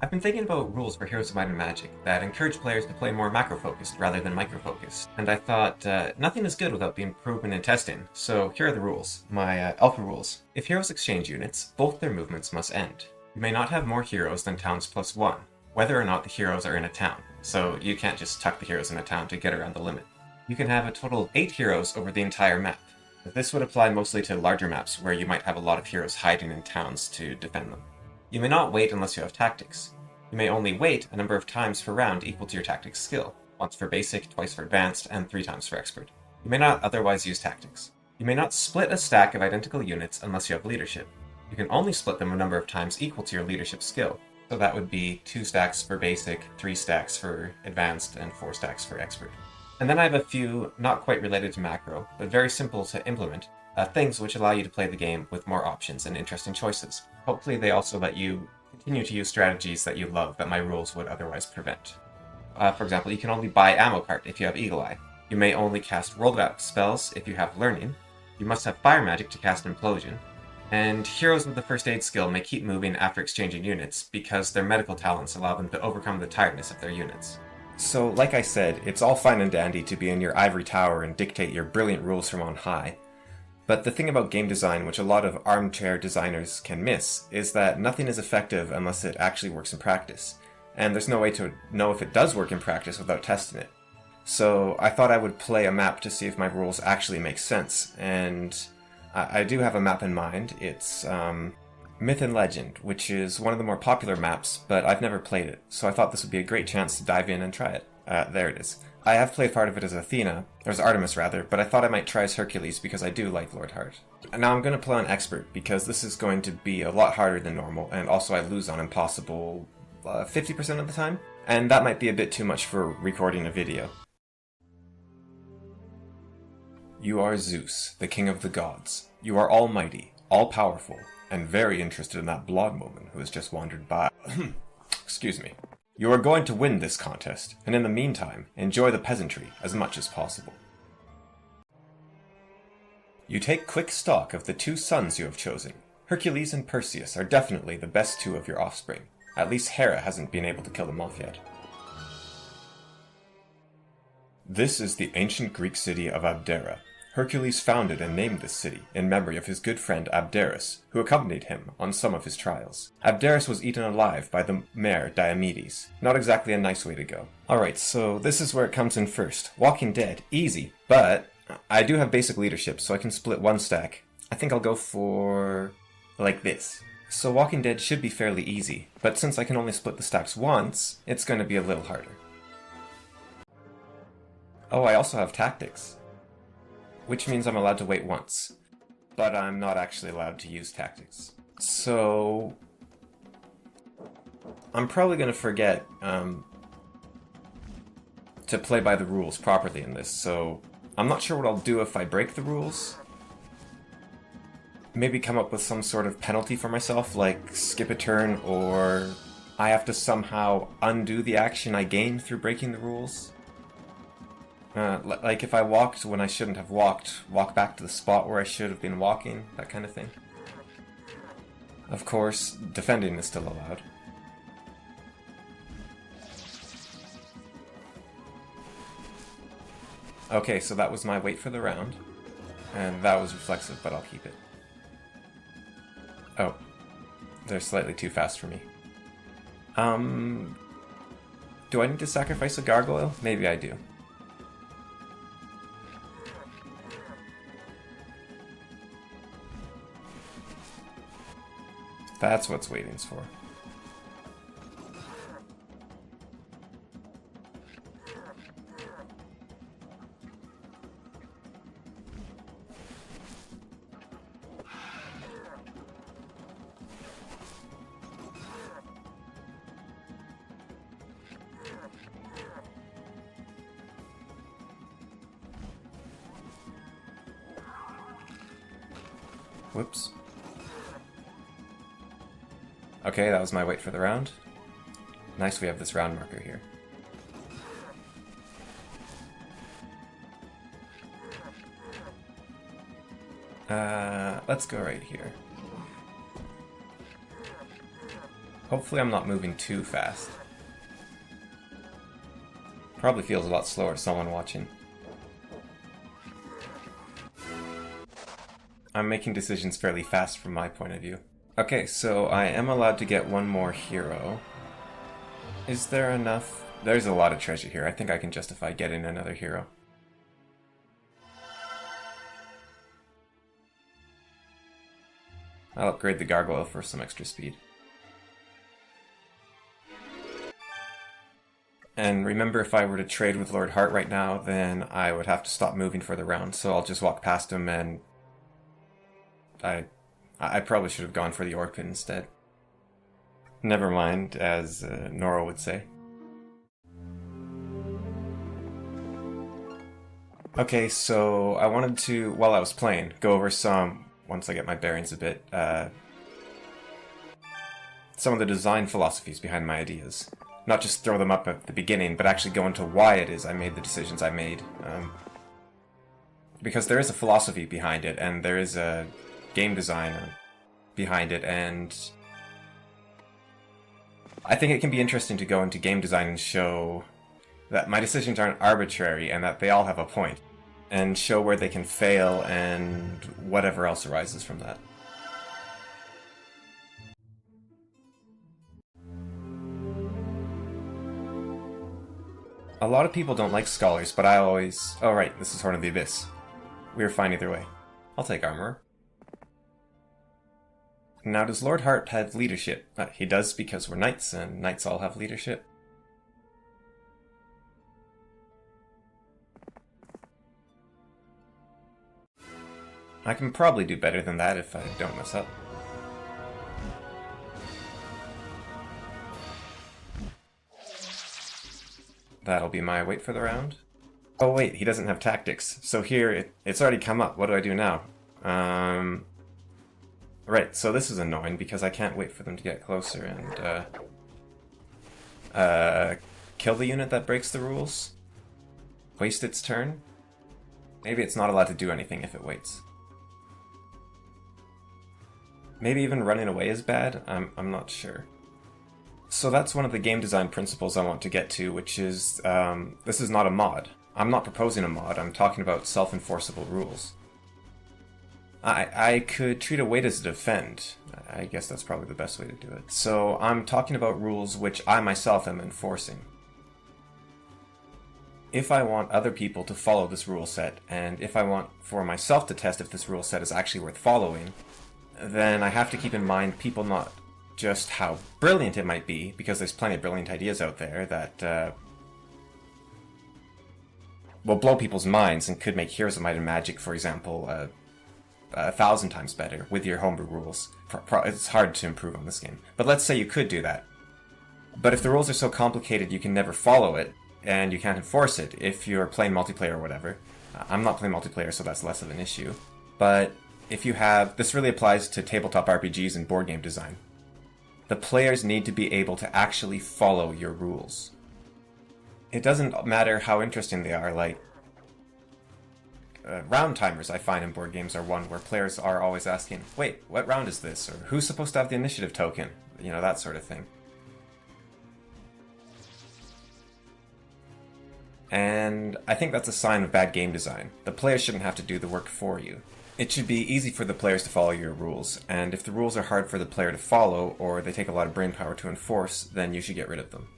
I've been thinking about rules for Heroes of Might and Magic that encourage players to play more macro-focused rather than micro-focused, and I thought nothing is good without being proven in testing, so here are the rules, my alpha rules. If heroes exchange units, both their movements must end. You may not have more heroes than towns plus one, whether or not the heroes are in a town, so you can't just tuck the heroes in a town to get around the limit. You can have a total of 8 heroes over the entire map. This would apply mostly to larger maps where you might have a lot of heroes hiding in towns to defend them. You may not wait unless you have tactics. You may only wait a number of times per round equal to your tactics skill, once for basic, twice for advanced, and 3 times for expert. You may not otherwise use tactics. You may not split a stack of identical units unless you have leadership. You can only split them a number of times equal to your leadership skill, so that would be 2 stacks for basic, 3 stacks for advanced, and 4 stacks for expert. And then I have a few, not quite related to macro, but very simple to implement, things which allow you to play the game with more options and interesting choices. Hopefully they also let you continue to use strategies that you love that my rules would otherwise prevent. For example, you can only buy ammo cart if you have Eagle Eye. You may only cast rollback spells if you have Learning. You must have Fire Magic to cast Implosion. And heroes with the First Aid skill may keep moving after exchanging units because their medical talents allow them to overcome the tiredness of their units. So, like I said, it's all fine and dandy to be in your ivory tower and dictate your brilliant rules from on high. But the thing about game design, which a lot of armchair designers can miss, is that nothing is effective unless it actually works in practice. And there's no way to know if it does work in practice without testing it. So I thought I would play a map to see if my rules actually make sense, and I do have a map in mind. It's Myth and Legend, which is one of the more popular maps, but I've never played it, so I thought this would be a great chance to dive in and try it. There it is. I have played part of it as Athena, or as Artemis rather, but I thought I might try as Hercules because I do like Lord Heart. And now I'm going to play on Expert because this is going to be a lot harder than normal, and also I lose on Impossible 50% of the time, and that might be a bit too much for recording a video. You are Zeus, the king of the gods. You are almighty, all-powerful, and very interested in that blonde woman who has just wandered by. Excuse me. You are going to win this contest, and in the meantime, enjoy the peasantry as much as possible. You take quick stock of the 2 sons you have chosen. Hercules and Perseus are definitely the best 2 of your offspring. At least Hera hasn't been able to kill them off yet. This is the ancient Greek city of Abdera. Hercules founded and named this city in memory of his good friend Abderus, who accompanied him on some of his trials. Abderus was eaten alive by the mare Diomedes. Not exactly a nice way to go. Alright, so this is where it comes in first. Walking Dead. Easy, but I do have basic leadership, so I can split 1 stack. I think I'll go for like this. So Walking Dead should be fairly easy, but since I can only split the stacks once, it's going to be a little harder. Oh, I also have tactics, which means I'm allowed to wait once, but I'm not actually allowed to use tactics. So I'm probably going to forget to play by the rules properly in this, so I'm not sure what I'll do if I break the rules. Maybe come up with some sort of penalty for myself, like skip a turn, or I have to somehow undo the action I gained through breaking the rules. Like if I walked when I shouldn't have walked, walk back to the spot where I should have been walking, that kind of thing. Of course, defending is still allowed. Okay, so that was my wait for the round, and that was reflexive, but I'll keep it. Oh, they're slightly too fast for me. Do I need to sacrifice a gargoyle? Maybe I do. That's what's waiting's for. Whoops. Okay, that was my wait for the round. Nice, we have this round marker here. Let's go right here. Hopefully I'm not moving too fast. Probably feels a lot slower to someone watching. I'm making decisions fairly fast from my point of view. Okay, so I am allowed to get one more hero. Is there enough? There's a lot of treasure here. I think I can justify getting another hero. I'll upgrade the gargoyle for some extra speed. And remember, if I were to trade with Lord Hart right now, then I would have to stop moving for the round, so I'll just walk past him and... I probably should have gone for the Orc Pit instead. Never mind, as Nora would say. Okay, so I wanted to, while I was playing, go over some, once I get my bearings a bit, some of the design philosophies behind my ideas. Not just throw them up at the beginning, but actually go into why it is I made the decisions I made. Because there is a philosophy behind it, and there is a game design behind it, and I think it can be interesting to go into game design and show that my decisions aren't arbitrary and that they all have a point, and show where they can fail and whatever else arises from that. A lot of people don't like scholars, but I always... Oh right, this is Horn of the Abyss. We were fine either way. I'll take armor. Now, does Lord Hart have leadership? He does, because we're knights, and knights all have leadership. I can probably do better than that if I don't mess up. That'll be my wait for the round. Oh wait, he doesn't have tactics. So here, it's already come up. What do I do now? Right, so this is annoying because I can't wait for them to get closer and kill the unit that breaks the rules? Waste its turn? Maybe it's not allowed to do anything if it waits. Maybe even running away is bad? I'm not sure. So that's one of the game design principles I want to get to, which is, this is not a mod. I'm not proposing a mod, I'm talking about self-enforceable rules. I could treat a wait as a defend. I guess that's probably the best way to do it. So I'm talking about rules which I myself am enforcing. If I want other people to follow this rule set, and if I want for myself to test if this rule set is actually worth following, then I have to keep in mind people not just how brilliant it might be, because there's plenty of brilliant ideas out there that will blow people's minds and could make Heroes of Might and Magic, for example, 1,000 times better with your homebrew rules. It's hard to improve on this game. But let's say you could do that. But if the rules are so complicated you can never follow it, and you can't enforce it if you're playing multiplayer or whatever. I'm not playing multiplayer, so that's less of an issue. But if you have... This really applies to tabletop RPGs and board game design. The players need to be able to actually follow your rules. It doesn't matter how interesting they are, like... round timers, I find in board games, are one where players are always asking, wait, what round is this? Or who's supposed to have the initiative token? You know, that sort of thing. And I think that's a sign of bad game design. The players shouldn't have to do the work for you. It should be easy for the players to follow your rules, and if the rules are hard for the player to follow, or they take a lot of brainpower to enforce, then you should get rid of them.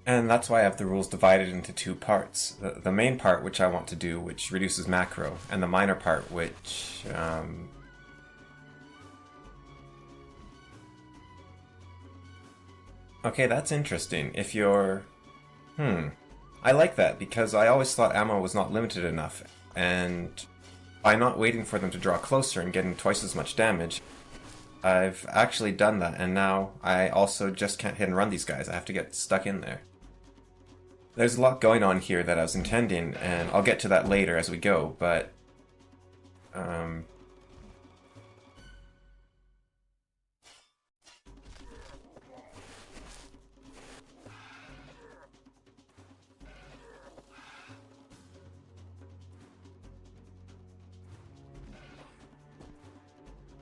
And that's why I have the rules divided into two parts. The main part, which I want to do, which reduces macro, and the minor part, which... Okay, that's interesting. If you're... I like that, because I always thought ammo was not limited enough, and by not waiting for them to draw closer and getting twice as much damage, I've actually done that, and now I also just can't hit and run these guys. I have to get stuck in there. There's a lot going on here that I was intending, and I'll get to that later as we go, but...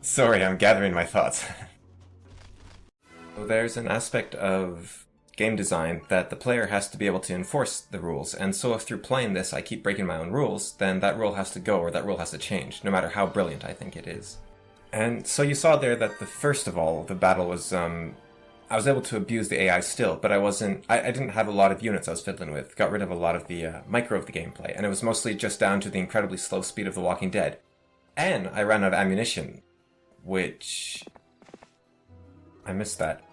Sorry, I'm gathering my thoughts. there's an aspect of game design that the player has to be able to enforce the rules, and so if through playing this I keep breaking my own rules, then that rule has to go or that rule has to change, no matter how brilliant I think it is. And so you saw there that first of all, the battle was, I was able to abuse the AI still, but I didn't have a lot of units I was fiddling with, got rid of a lot of the micro of the gameplay, and it was mostly just down to the incredibly slow speed of The Walking Dead. And I ran out of ammunition, which... I missed that.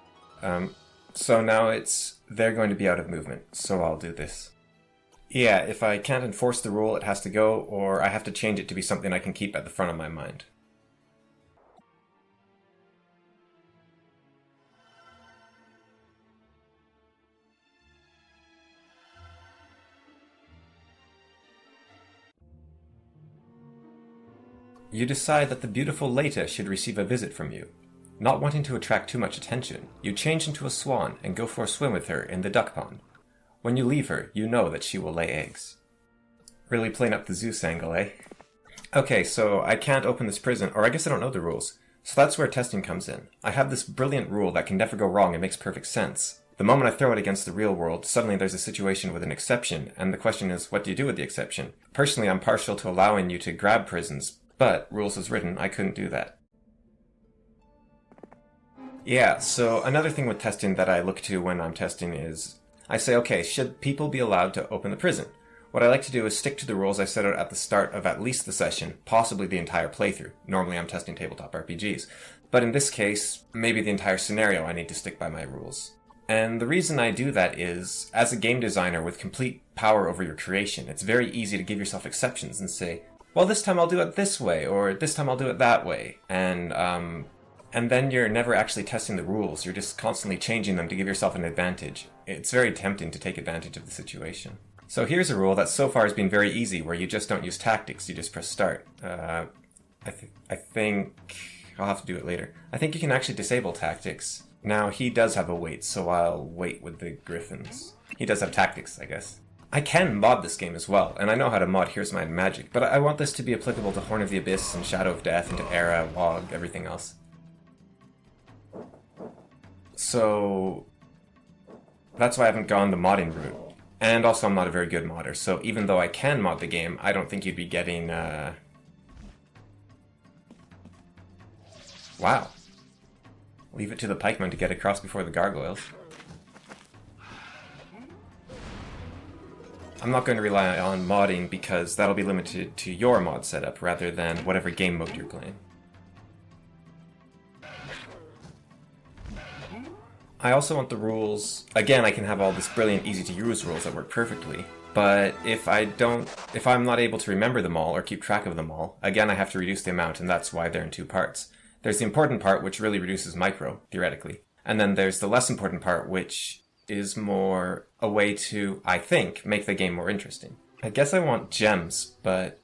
So now they're going to be out of movement, so I'll do this. Yeah, if I can't enforce the rule, it has to go, or I have to change it to be something I can keep at the front of my mind. You decide that the beautiful Leta should receive a visit from you. Not wanting to attract too much attention, you change into a swan and go for a swim with her in the duck pond. When you leave her, you know that she will lay eggs. Really playing up the Zeus angle, eh? Okay, so I can't open this prison, or I guess I don't know the rules. So that's where testing comes in. I have this brilliant rule that can never go wrong and makes perfect sense. The moment I throw it against the real world, suddenly there's a situation with an exception, and the question is, what do you do with the exception? Personally, I'm partial to allowing you to grab prisons, but, rules as written, I couldn't do that. Yeah, so another thing with testing that I look to when I'm testing is, I say, okay, should people be allowed to open the prison? What I like to do is stick to the rules I set out at the start of at least the session, possibly the entire playthrough. Normally I'm testing tabletop RPGs. But in this case, maybe the entire scenario I need to stick by my rules. And the reason I do that is, as a game designer with complete power over your creation, it's very easy to give yourself exceptions and say, well, this time I'll do it this way, or this time I'll do it that way. And then you're never actually testing the rules, you're just constantly changing them to give yourself an advantage. It's very tempting to take advantage of the situation. So here's a rule that so far has been very easy, where you just don't use tactics, you just press start. I think... I'll have to do it later. I think you can actually disable tactics. Now, he does have a wait, so I'll wait with the griffins. He does have tactics, I guess. I can mod this game as well, and I know how to mod Here's My Magic, but I want this to be applicable to Horn of the Abyss and Shadow of Death and to Era, WoG, everything else. So that's why I haven't gone the modding route. And also I'm not a very good modder, so even though I can mod the game, I don't think you'd be getting, Wow. Leave it to the pikemen to get across before the gargoyles. I'm not going to rely on modding because that'll be limited to your mod setup rather than whatever game mode you're playing. I also want the rules... Again, I can have all this brilliant, easy-to-use rules that work perfectly, but if I'm not able to remember them all or keep track of them all, again I have to reduce the amount, and that's why they're in two parts. There's the important part, which really reduces micro, theoretically, and then there's the less important part, which is more a way to, I think, make the game more interesting. I guess I want gems, but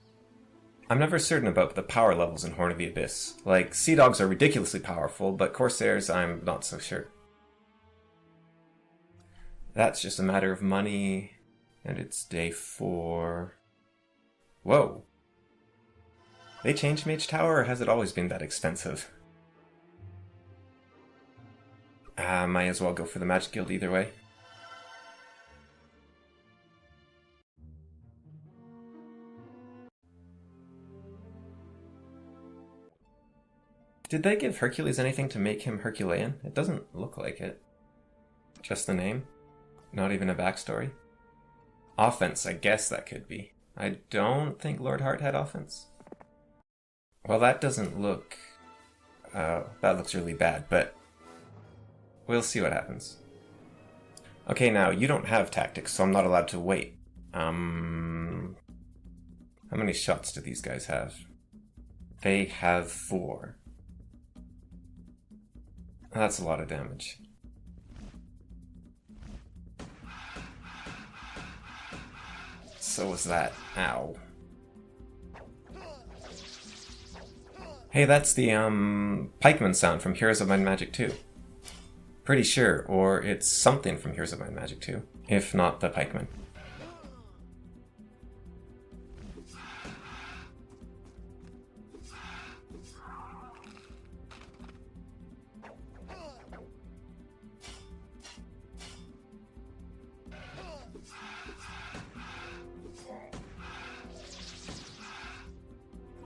I'm never certain about the power levels in Horn of the Abyss. Like, Sea Dogs are ridiculously powerful, but Corsairs I'm not so sure. That's just a matter of money, and it's day 4. Whoa. They changed Mage Tower, or has it always been that expensive? Might as well go for the Magic Guild either way. Did they give Hercules anything to make him Herculean? It doesn't look like it. Just the name? Not even a backstory? Offense, I guess that could be. I don't think Lord Hart had offense. Well, that doesn't look... that looks really bad, but we'll see what happens. Okay, now, you don't have tactics, so I'm not allowed to wait. How many shots do these guys have? They have 4. That's a lot of damage. So was that. Ow. Hey, that's the, pikeman sound from Heroes of Might and Magic 2. Pretty sure, or it's something from Heroes of Might and Magic 2, if not the pikeman.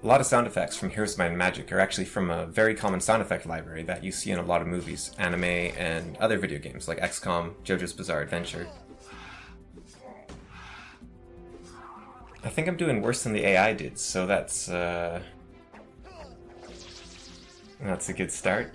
A lot of sound effects from Heroes of Might and Magic are actually from a very common sound effect library that you see in a lot of movies, anime, and other video games like XCOM, JoJo's Bizarre Adventure. I think I'm doing worse than the AI did, so that's a good start.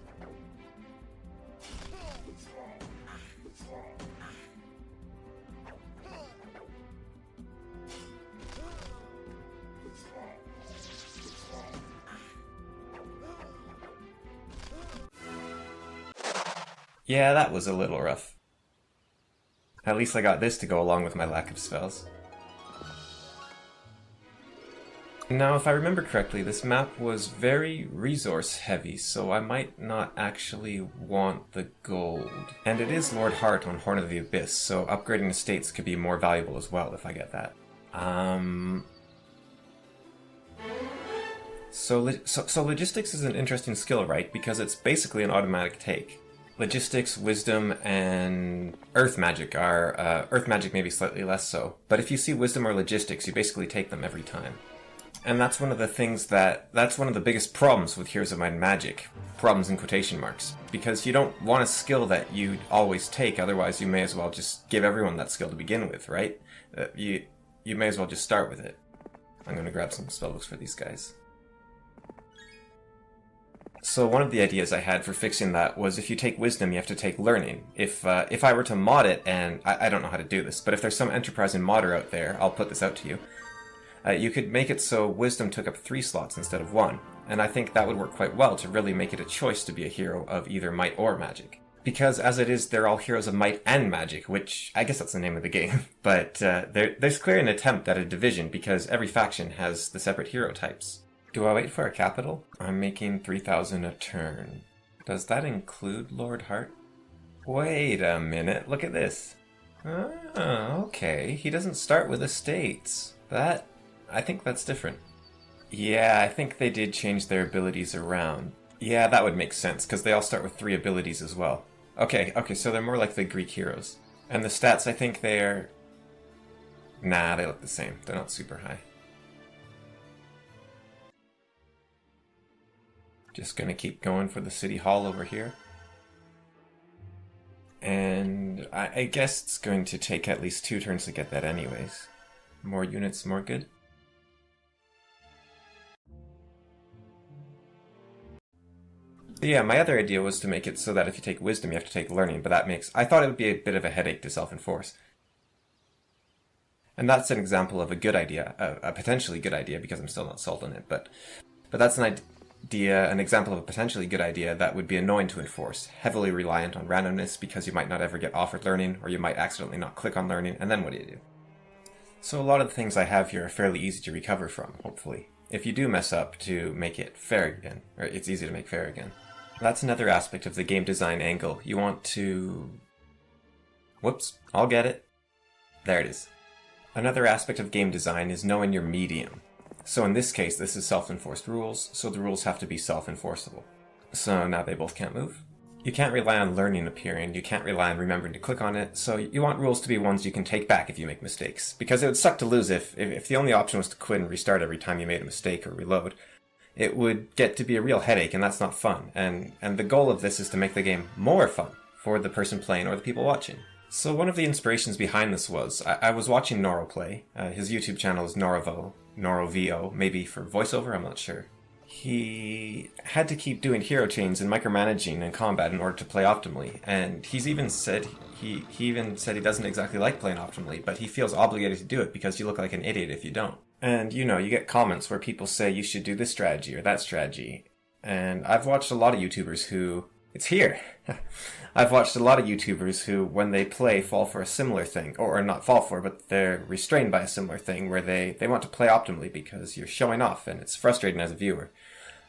Yeah, that was a little rough. At least I got this to go along with my lack of spells. Now, if I remember correctly, this map was very resource heavy, so I might not actually want the gold. And it is Lord Heart on Horn of the Abyss, so upgrading estates could be more valuable as well if I get that. So logistics is an interesting skill, right? Because it's basically an automatic take. Logistics, wisdom, and earth magic are, earth magic maybe slightly less so. But if you see wisdom or logistics, you basically take them every time. And that's one of the things that's one of the biggest problems with Heroes of Might and Magic. Problems in quotation marks. Because you don't want a skill that you'd always take, otherwise you may as well just give everyone that skill to begin with, right? You may as well just start with it. I'm going to grab some spellbooks for these guys. So one of the ideas I had for fixing that was if you take wisdom, you have to take learning. If I were to mod it, and I don't know how to do this, but if there's some enterprising modder out there, I'll put this out to you. You could make it so wisdom took up 3 slots instead of 1, and I think that would work quite well to really make it a choice to be a hero of either might or magic. Because as it is, they're all heroes of might and magic, which I guess that's the name of the game, but there's clearly an attempt at a division because every faction has the separate hero types. Do I wait for a capital? I'm making 3,000 a turn. Does that include Lord Heart? Wait a minute, look at this. Oh, okay, he doesn't start with estates. I think that's different. Yeah, I think they did change their abilities around. Yeah, that would make sense, because they all start with 3 abilities as well. Okay, so they're more like the Greek heroes. And the stats, I think they're... Nah, they look the same. They're not super high. Just gonna keep going for the city hall over here. And I guess it's going to take at least 2 turns to get that anyways. More units, more good. Yeah, my other idea was to make it so that if you take wisdom, you have to take learning, but I thought it would be a bit of a headache to self-enforce. And that's an example of a good idea, a potentially good idea, because I'm still not sold on it, but that's an example of a potentially good idea that would be annoying to enforce, heavily reliant on randomness because you might not ever get offered learning, or you might accidentally not click on learning, and then what do you do? So a lot of the things I have here are fairly easy to recover from, hopefully. If you do mess up to make it fair again, or it's easy to make fair again. That's another aspect of the game design angle. You want to... Whoops, I'll get it. There it is. Another aspect of game design is knowing your medium. So in this case, this is self-enforced rules, so the rules have to be self-enforceable. So now they both can't move. You can't rely on learning appearing, you can't rely on remembering to click on it, so you want rules to be ones you can take back if you make mistakes. Because it would suck to lose if the only option was to quit and restart every time you made a mistake or reload. It would get to be a real headache, and that's not fun. And the goal of this is to make the game more fun for the person playing or the people watching. So one of the inspirations behind this was, I was watching Noro play. His YouTube channel is Norovo, maybe for voiceover, I'm not sure. He had to keep doing hero chains and micromanaging and combat in order to play optimally, and he even said he doesn't exactly like playing optimally, but he feels obligated to do it because you look like an idiot if you don't. And you get comments where people say you should do this strategy or that strategy, and I've watched a lot of YouTubers who... It's here! I've watched a lot of YouTubers who, when they play, fall for a similar thing. Or not fall for, but they're restrained by a similar thing where they want to play optimally because you're showing off and it's frustrating as a viewer.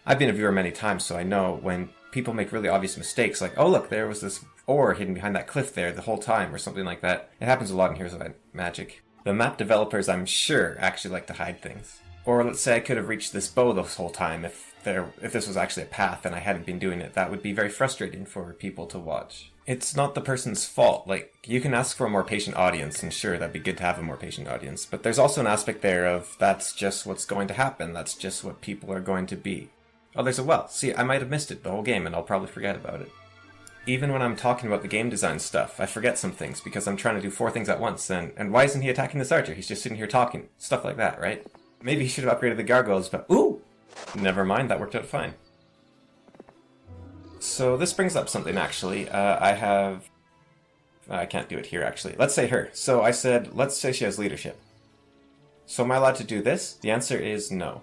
I've been a viewer many times, so I know when people make really obvious mistakes, like, oh look, there was this ore hidden behind that cliff there the whole time, or something like that. It happens a lot in Heroes of Magic. The map developers, I'm sure, actually like to hide things. Or let's say I could have reached this bow this whole time if this was actually a path and I hadn't been doing it. That would be very frustrating for people to watch. It's not the person's fault. Like, you can ask for a more patient audience, and sure, that'd be good to have a more patient audience, but there's also an aspect there of that's just what's going to happen, that's just what people are going to be. Oh, there's a well. See, I might have missed it the whole game, and I'll probably forget about it. Even when I'm talking about the game design stuff, I forget some things, because I'm trying to do 4 things at once, and why isn't he attacking this archer? He's just sitting here talking. Stuff like that, right? Maybe he should have upgraded the gargoyles, but ooh! Never mind, that worked out fine. So this brings up something, actually. I can't do it here, actually. Let's say her. So I said, let's say she has leadership. So am I allowed to do this? The answer is no.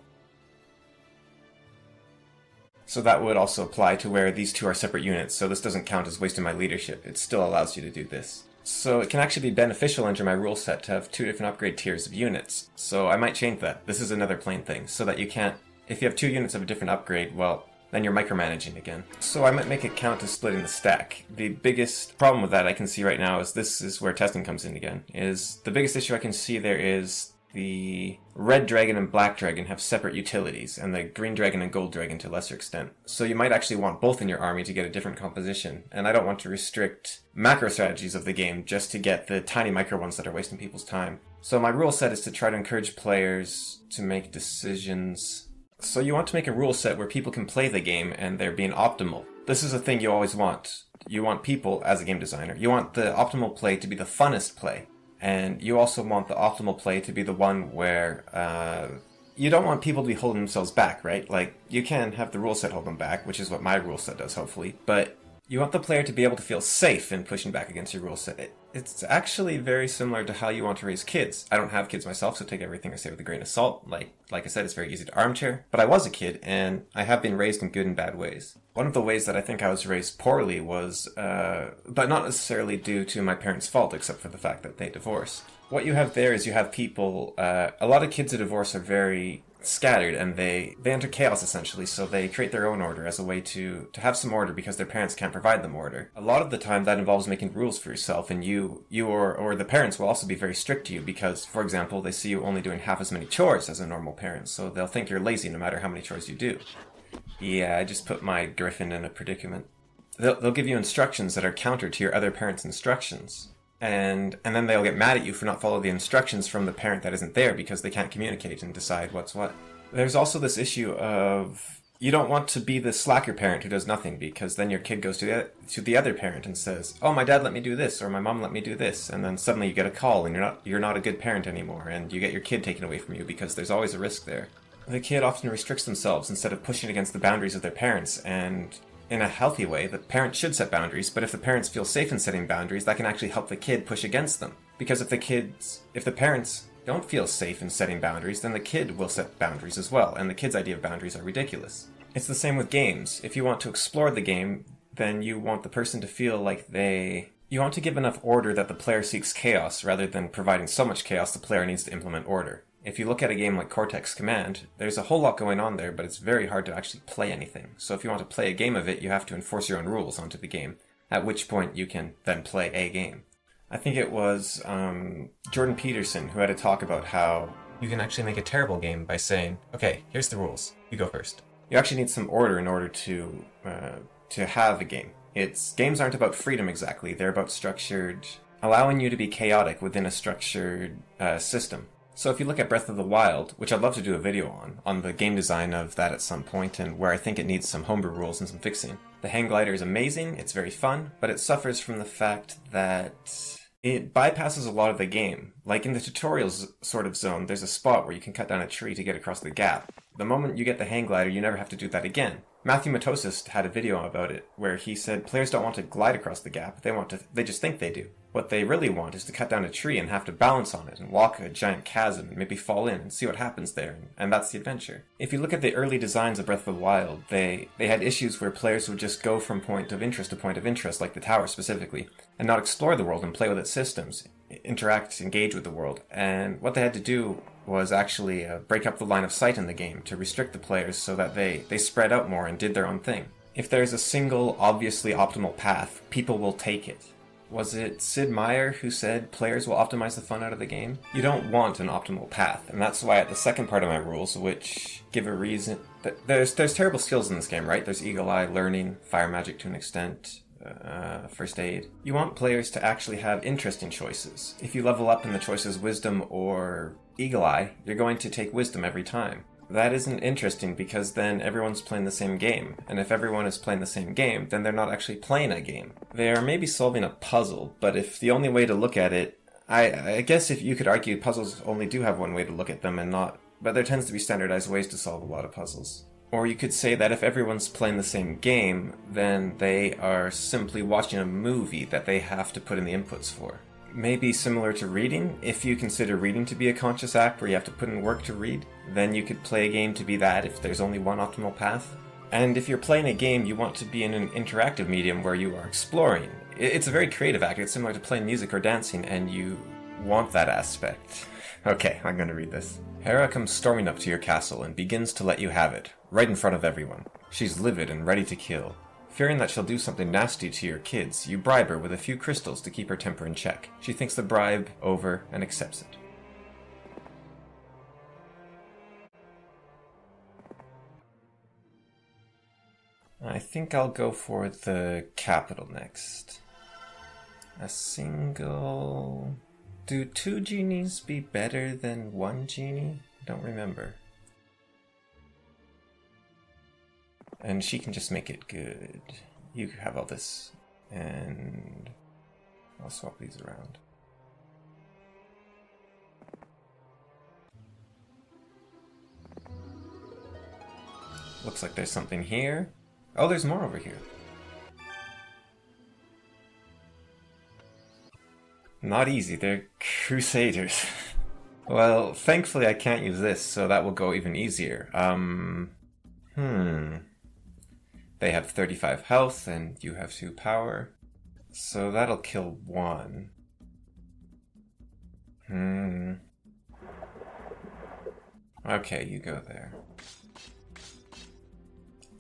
So that would also apply to where these two are separate units, so this doesn't count as wasting my leadership. It still allows you to do this. So it can actually be beneficial under my rule set to have 2 different upgrade tiers of units. So I might change that. This is another plain thing, so that you can't... If you have 2 units of a different upgrade, well, then you're micromanaging again. So I might make it count as splitting the stack. The biggest problem with that I can see right now is this is where testing comes in again. Is the biggest issue I can see there is the red dragon and black dragon have separate utilities, and the green dragon and gold dragon to a lesser extent. So you might actually want both in your army to get a different composition, and I don't want to restrict macro strategies of the game just to get the tiny micro ones that are wasting people's time. So my rule set is to try to encourage players to make decisions. So you want to make a rule set where people can play the game and they're being optimal. This is a thing you always want. You want people, as a game designer, you want the optimal play to be the funnest play. And you also want the optimal play to be the one where you don't want people to be holding themselves back, right? Like, you can have the rule set hold them back, which is what my rule set does, hopefully. But you want the player to be able to feel safe in pushing back against your rule set. It's actually very similar to how you want to raise kids. I don't have kids myself, so take everything I say with a grain of salt. Like I said, it's very easy to armchair. But I was a kid, and I have been raised in good and bad ways. One of the ways that I think I was raised poorly was, but not necessarily due to my parents' fault, except for the fact that they divorced. What you have there is you have people, a lot of kids who divorce are very scattered, and they enter chaos essentially, so they create their own order as a way to have some order because their parents can't provide them order. A lot of the time that involves making rules for yourself, and you or the parents will also be very strict to you because, for example, they see you only doing half as many chores as a normal parent, so they'll think you're lazy no matter how many chores you do. Yeah, I just put my griffin in a predicament. They'll give you instructions that are counter to your other parent's instructions. And then they'll get mad at you for not following the instructions from the parent that isn't there because they can't communicate and decide what's what. There's also this issue of you don't want to be the slacker parent who does nothing, because then your kid goes to the other parent and says, "Oh, my dad let me do this," or "My mom let me do this," and then suddenly you get a call and you're not a good parent anymore, and you get your kid taken away from you because there's always a risk there. The kid often restricts themselves instead of pushing against the boundaries of their parents, and in a healthy way, the parents should set boundaries, but if the parents feel safe in setting boundaries, that can actually help the kid push against them. Because if the parents don't feel safe in setting boundaries, then the kid will set boundaries as well, and the kid's idea of boundaries are ridiculous. It's the same with games. If you want to explore the game, then you want the person to feel like you want to give enough order that the player seeks chaos, rather than providing so much chaos the player needs to implement order. If you look at a game like Cortex Command, there's a whole lot going on there, but it's very hard to actually play anything. So if you want to play a game of it, you have to enforce your own rules onto the game, at which point you can then play a game. I think it was Jordan Peterson who had a talk about how you can actually make a terrible game by saying, okay, here's the rules, you go first. You actually need some order in order to have a game. Games aren't about freedom exactly, they're about allowing you to be chaotic within a structured system. So if you look at Breath of the Wild, which I'd love to do a video on the game design of that at some point, and where I think it needs some homebrew rules and some fixing. The hang glider is amazing, it's very fun, but it suffers from the fact that it bypasses a lot of the game. Like in the tutorials sort of zone, there's a spot where you can cut down a tree to get across the gap. The moment you get the hang glider, you never have to do that again. Matthew Matosis had a video about it, where he said players don't want to glide across the gap, they just think they do. What they really want is to cut down a tree and have to balance on it and walk a giant chasm and maybe fall in and see what happens there, and that's the adventure. If you look at the early designs of Breath of the Wild, they had issues where players would just go from point of interest to point of interest, like the tower specifically, and not explore the world and play with its systems, interact, engage with the world. And what they had to do was actually break up the line of sight in the game to restrict the players so that they spread out more and did their own thing. If there's a single, obviously optimal path, people will take it. Was it Sid Meier who said players will optimize the fun out of the game? You don't want an optimal path, and that's why at the second part of my rules, which give a reason... There's terrible skills in this game, right? There's Eagle Eye, learning, fire magic to an extent, first aid. You want players to actually have interesting choices. If you level up and the choice is wisdom or eagle eye, you're going to take wisdom every time. That isn't interesting because then everyone's playing the same game. And if everyone is playing the same game, then they're not actually playing a game. They are maybe solving a puzzle, but if the only way to look at it, I guess if you could argue puzzles only do have one way to look at them and not, but there tends to be standardized ways to solve a lot of puzzles. Or you could say that if everyone's playing the same game, then they are simply watching a movie that they have to put in the inputs for. Maybe similar to reading, if you consider reading to be a conscious act where you have to put in work to read, then you could play a game to be that if there's only one optimal path. And if you're playing a game, you want to be in an interactive medium where you are exploring. It's a very creative act, it's similar to playing music or dancing, and you want that aspect. Okay, I'm gonna read this. Hera comes storming up to your castle and begins to let you have it, right in front of everyone. She's livid and ready to kill. Fearing that she'll do something nasty to your kids, you bribe her with a few crystals to keep her temper in check. She thinks the bribe over and accepts it. I think I'll go for the capital next. A single... Do 2 genies be better than 1 genie? I don't remember. And she can just make it good. You have all this. And I'll swap these around. Looks like there's something here. Oh, there's more over here. Not easy, they're crusaders. Well, thankfully I can't use this, so that will go even easier. They have 35 health, and you have 2 power. So that'll kill 1. Okay, you go there.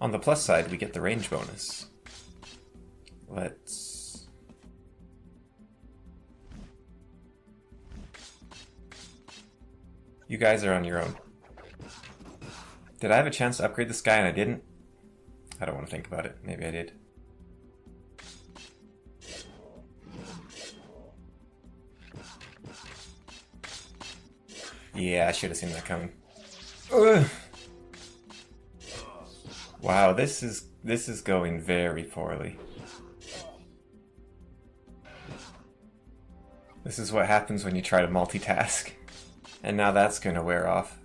On the plus side, we get the range bonus. Let's... You guys are on your own. Did I have a chance to upgrade this guy and I didn't? I don't want to think about it. Maybe I did. Yeah, I should have seen that coming. Ugh. Wow, this is going very poorly. This is what happens when you try to multitask. And now that's gonna wear off.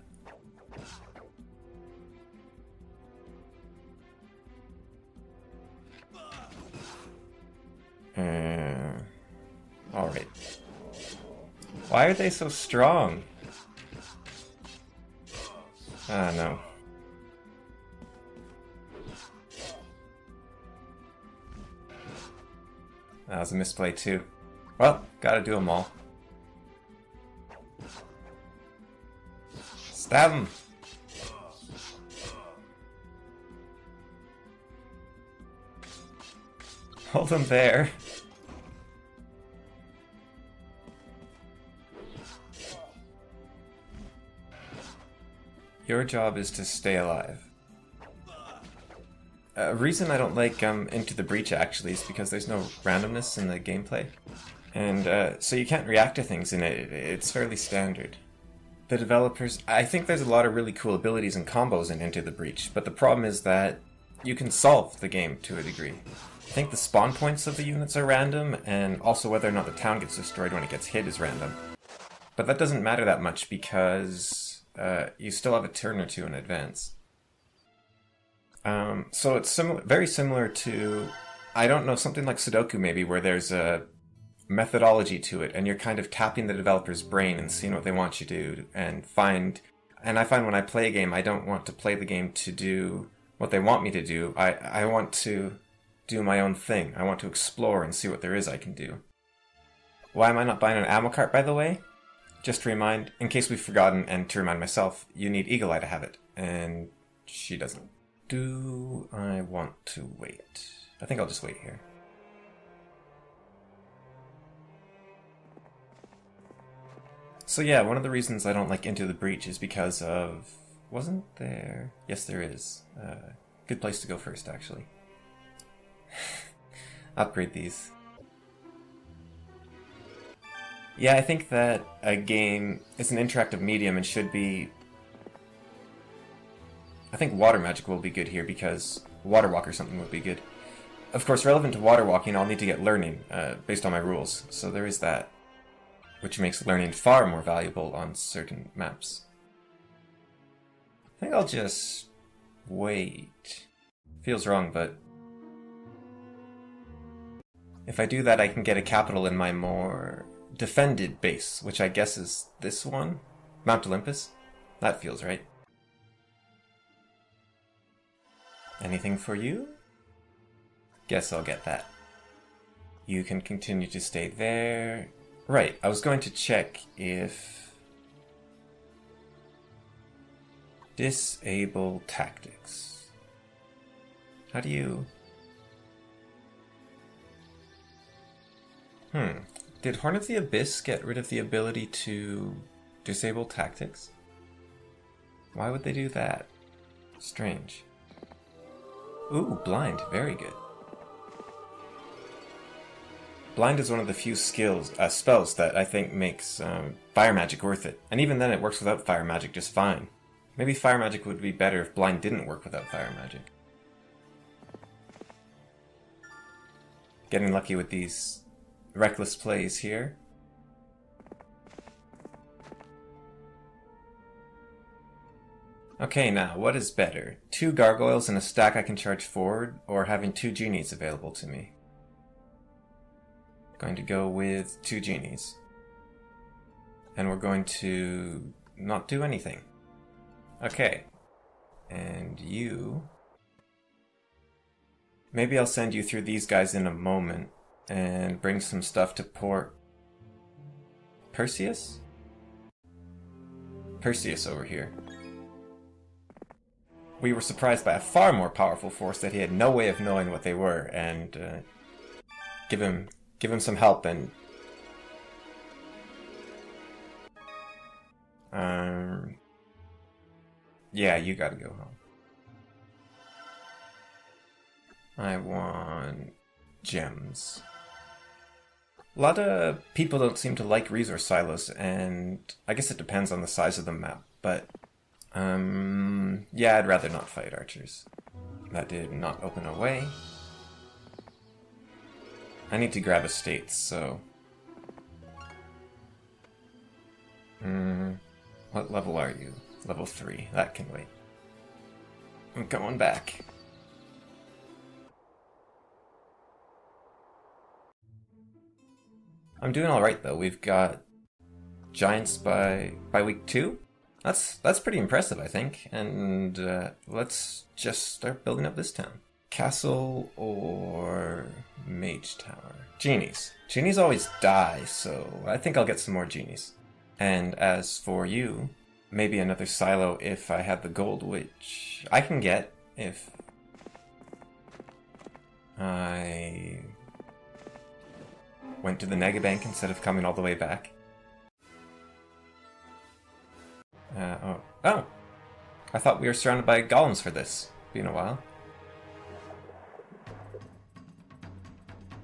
Alright. Why are they so strong? Ah, no. That was a misplay too. Well, gotta do them all. Stab him! Hold him there. Your job is to stay alive. A reason I don't like Into the Breach actually is because there's no randomness in the gameplay. And so you can't react to things in it. It's fairly standard. The developers... I think there's a lot of really cool abilities and combos in Into the Breach, but the problem is that you can solve the game to a degree. I think the spawn points of the units are random, and also whether or not the town gets destroyed when it gets hit is random. But that doesn't matter that much because you still have a turn or two in advance. So it's very similar to, I don't know, something like Sudoku maybe, where there's a methodology to it, and you're kind of tapping the developer's brain and seeing what they want you to do, and I find when I play a game, I don't want to play the game to do what they want me to do. I want to do my own thing. I want to explore and see what there is I can do. Why am I not buying an ammo cart, by the way? Just to remind, in case we've forgotten, and to remind myself, you need Eagle Eye to have it, and she doesn't. Do I want to wait? I think I'll just wait here. So yeah, one of the reasons I don't like Into the Breach is because of... Wasn't there? Yes, there is. Good place to go first, actually. upgrade these. Yeah, I think that a game is an interactive medium and should be... I think water magic will be good here because water walk or something would be good. Of course, relevant to water walking, I'll need to get learning based on my rules, so there is that, which makes learning far more valuable on certain maps. I think I'll just wait. Feels wrong, but if I do that, I can get a capital in my more defended base, which I guess is this one? Mount Olympus? That feels right. Anything for you? Guess I'll get that. You can continue to stay there. Right, I was going to check if... Disable tactics. How do you... Did Horn of the Abyss get rid of the ability to disable tactics? Why would they do that? Strange. Ooh, blind. Very good. Blind is one of the few spells that I think makes fire magic worth it. And even then it works without fire magic just fine. Maybe fire magic would be better if blind didn't work without fire magic. Getting lucky with these reckless plays here. Okay, now, what is better? 2 gargoyles and a stack I can charge forward, or having 2 genies available to me? Going to go with 2 genies. And we're going to not do anything. Okay. And you... Maybe I'll send you through these guys in a moment and bring some stuff to port. Perseus? Perseus over here. We were surprised by a far more powerful force that he had no way of knowing what they were, and give him some help and yeah, you gotta go home. I want gems. A lot of people don't seem to like resource silos, and I guess it depends on the size of the map, but yeah, I'd rather not fight archers. That did not open a way. I need to grab estates, so... what level are you? Level 3. That can wait. I'm going back. I'm doing alright though. We've got giants by week 2? That's pretty impressive, I think. And let's just start building up this town. Castle or Mage Tower? Genies. Genies always die, so I think I'll get some more genies. And as for you, maybe another silo if I have the gold, which I can get if I went to the Negabank instead of coming all the way back. Oh! I thought we were surrounded by golems for this. Been a while.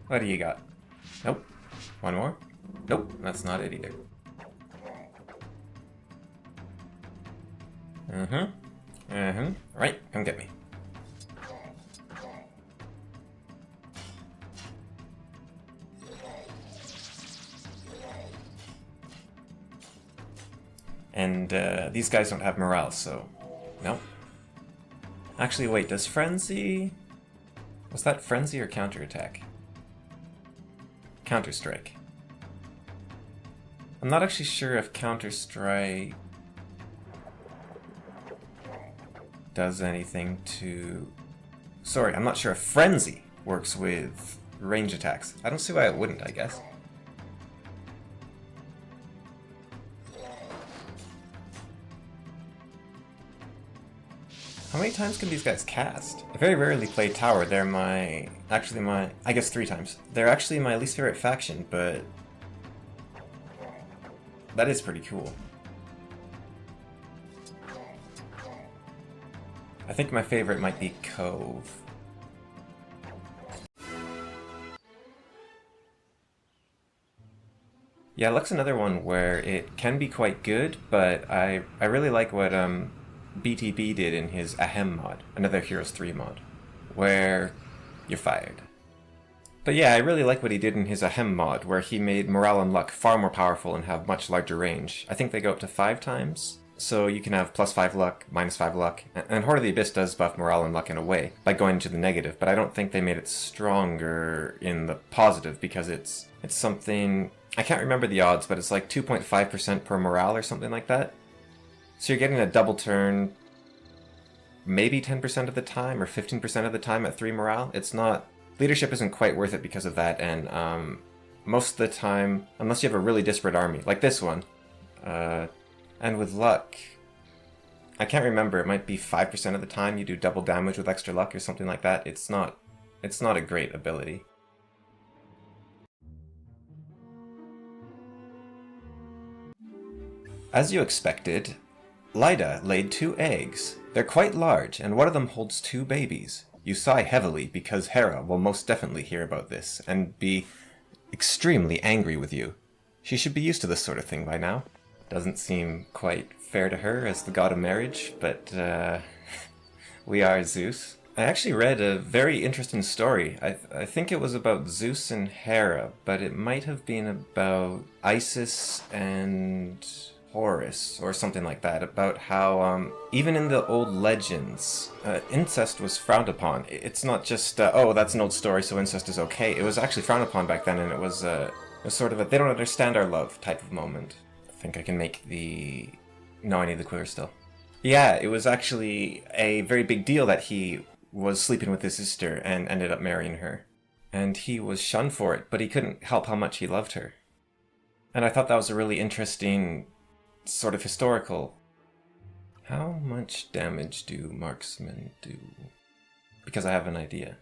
What do you got? Nope. One more? Nope, that's not it either. Right, come get me. And these guys don't have morale, so... Nope. Actually, wait, does Frenzy... Was that Frenzy or Counterattack? Counter-Strike. I'm not actually sure if Counter-Strike does anything to... Sorry, I'm not sure if Frenzy works with range attacks. I don't see why it wouldn't, I guess. How many times can these guys cast? I very rarely play Tower. They're I guess 3 times. They're actually my least favorite faction, but that is pretty cool. I think my favorite might be Cove. Yeah, Luck's another one where it can be quite good, but I really like what BTB did in his Ahem mod, another Heroes 3 mod, where you're fired. But yeah, I really like what he did in his Ahem mod, where he made Morale and Luck far more powerful and have much larger range. I think they go up to 5 times, so you can have +5 Luck, -5 Luck, and Horde of the Abyss does buff Morale and Luck in a way, by going into the negative, but I don't think they made it stronger in the positive, because it's something... I can't remember the odds, but it's like 2.5% per morale or something like that. So you're getting a double turn maybe 10% of the time or 15% of the time at 3 morale. It's not... Leadership isn't quite worth it because of that, and most of the time, unless you have a really disparate army, like this one, and with luck, I can't remember, it might be 5% of the time you do double damage with extra luck or something like that. It's not a great ability. As you expected, Lyda laid 2 eggs. They're quite large, and one of them holds 2 babies. You sigh heavily because Hera will most definitely hear about this and be extremely angry with you. She should be used to this sort of thing by now. Doesn't seem quite fair to her as the god of marriage, but we are Zeus. I actually read a very interesting story. I think it was about Zeus and Hera, but it might have been about Isis and Horus or something like that, about how even in the old legends, incest was frowned upon. It's not just, oh, that's an old story, so incest is okay. It was actually frowned upon back then, and it was sort of a they don't understand our love type of moment. I think I can make the... No, I need the quiver still. Yeah, it was actually a very big deal that he was sleeping with his sister and ended up marrying her. And he was shunned for it, but he couldn't help how much he loved her. And I thought that was a really interesting sort of historical. How much damage do marksmen do? Because I have an idea.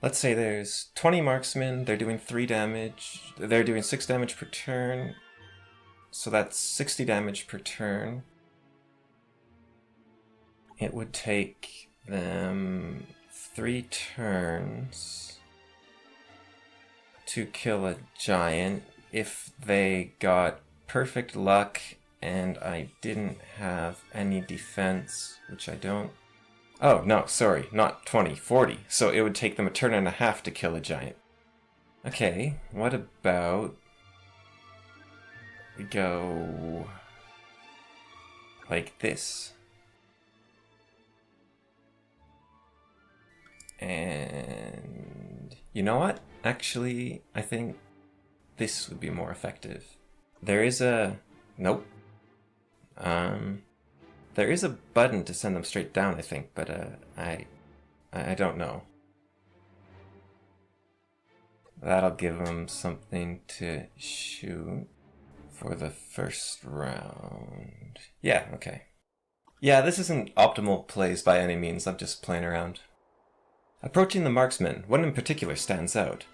Let's say there's 20 marksmen, they're doing 3 damage, they're doing 6 damage per turn, so that's 60 damage per turn. It would take them 3 turns to kill a giant if they got perfect luck and I didn't have any defense, which I don't. Oh, no, sorry, not 20, 40. So it would take them a turn and a half to kill a giant. Okay, what about... we go... like this. And... you know what? Actually, I think this would be more effective. There is a... nope. There is a button to send them straight down, I think, but I don't know. That'll give them something to shoot for the first round. Yeah, okay. Yeah, this isn't optimal plays by any means, I'm just playing around. Approaching the marksman, one in particular stands out.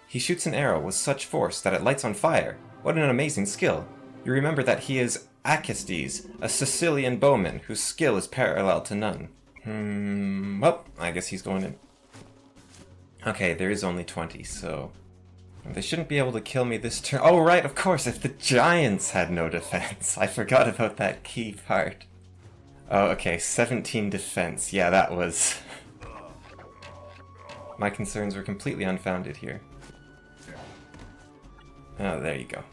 He shoots an arrow with such force that it lights on fire. What an amazing skill! You remember that he is Acestes, a Sicilian bowman whose skill is parallel to none. Well, I guess he's going in. Okay, there is only 20, so... they shouldn't be able to kill me this turn. Oh, right, of course, if the giants had no defense. I forgot about that key part. Oh, okay, 17 defense. Yeah, that was... my concerns were completely unfounded here. Oh, there you go.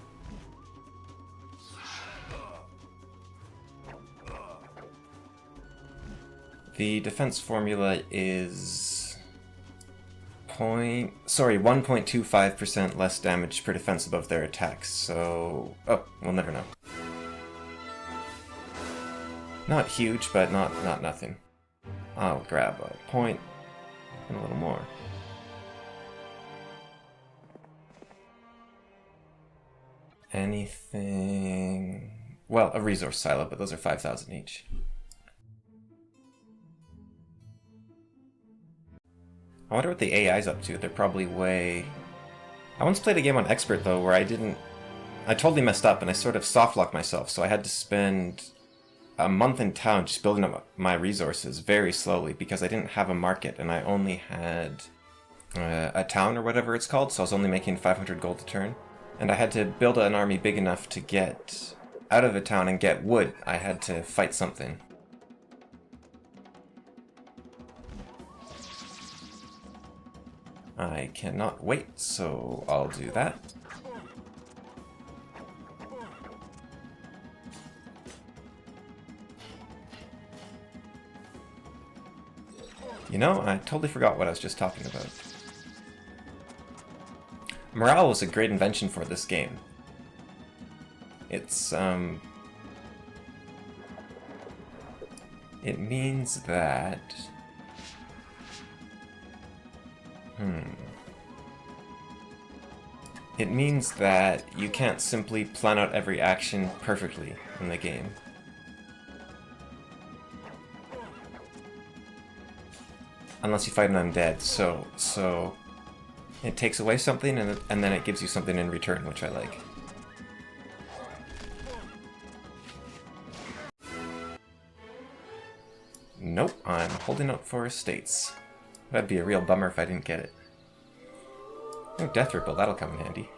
The defense formula is 1.25% less damage per defense above their attacks, so... oh, we'll never know. Not huge, but not nothing. I'll grab a point and a little more. Anything... well, a resource silo, but those are 5,000 each. I wonder what the AI's up to. They're probably way... I once played a game on Expert, though, where I totally messed up, and I sort of soft-locked myself, so I had to spend a month in town just building up my resources very slowly, because I didn't have a market, and I only had a town, or whatever it's called, so I was only making 500 gold a turn. And I had to build an army big enough to get out of a town and get wood. I had to fight something. I cannot wait, so I'll do that. You know, I totally forgot what I was just talking about. Morale was a great invention for this game. It's, it means that... It means that you can't simply plan out every action perfectly in the game. Unless you fight an undead, so it takes away something and then it gives you something in return, which I like. Nope, I'm holding out for estates. That'd be a real bummer if I didn't get it. Oh, Death Ripple, that'll come in handy.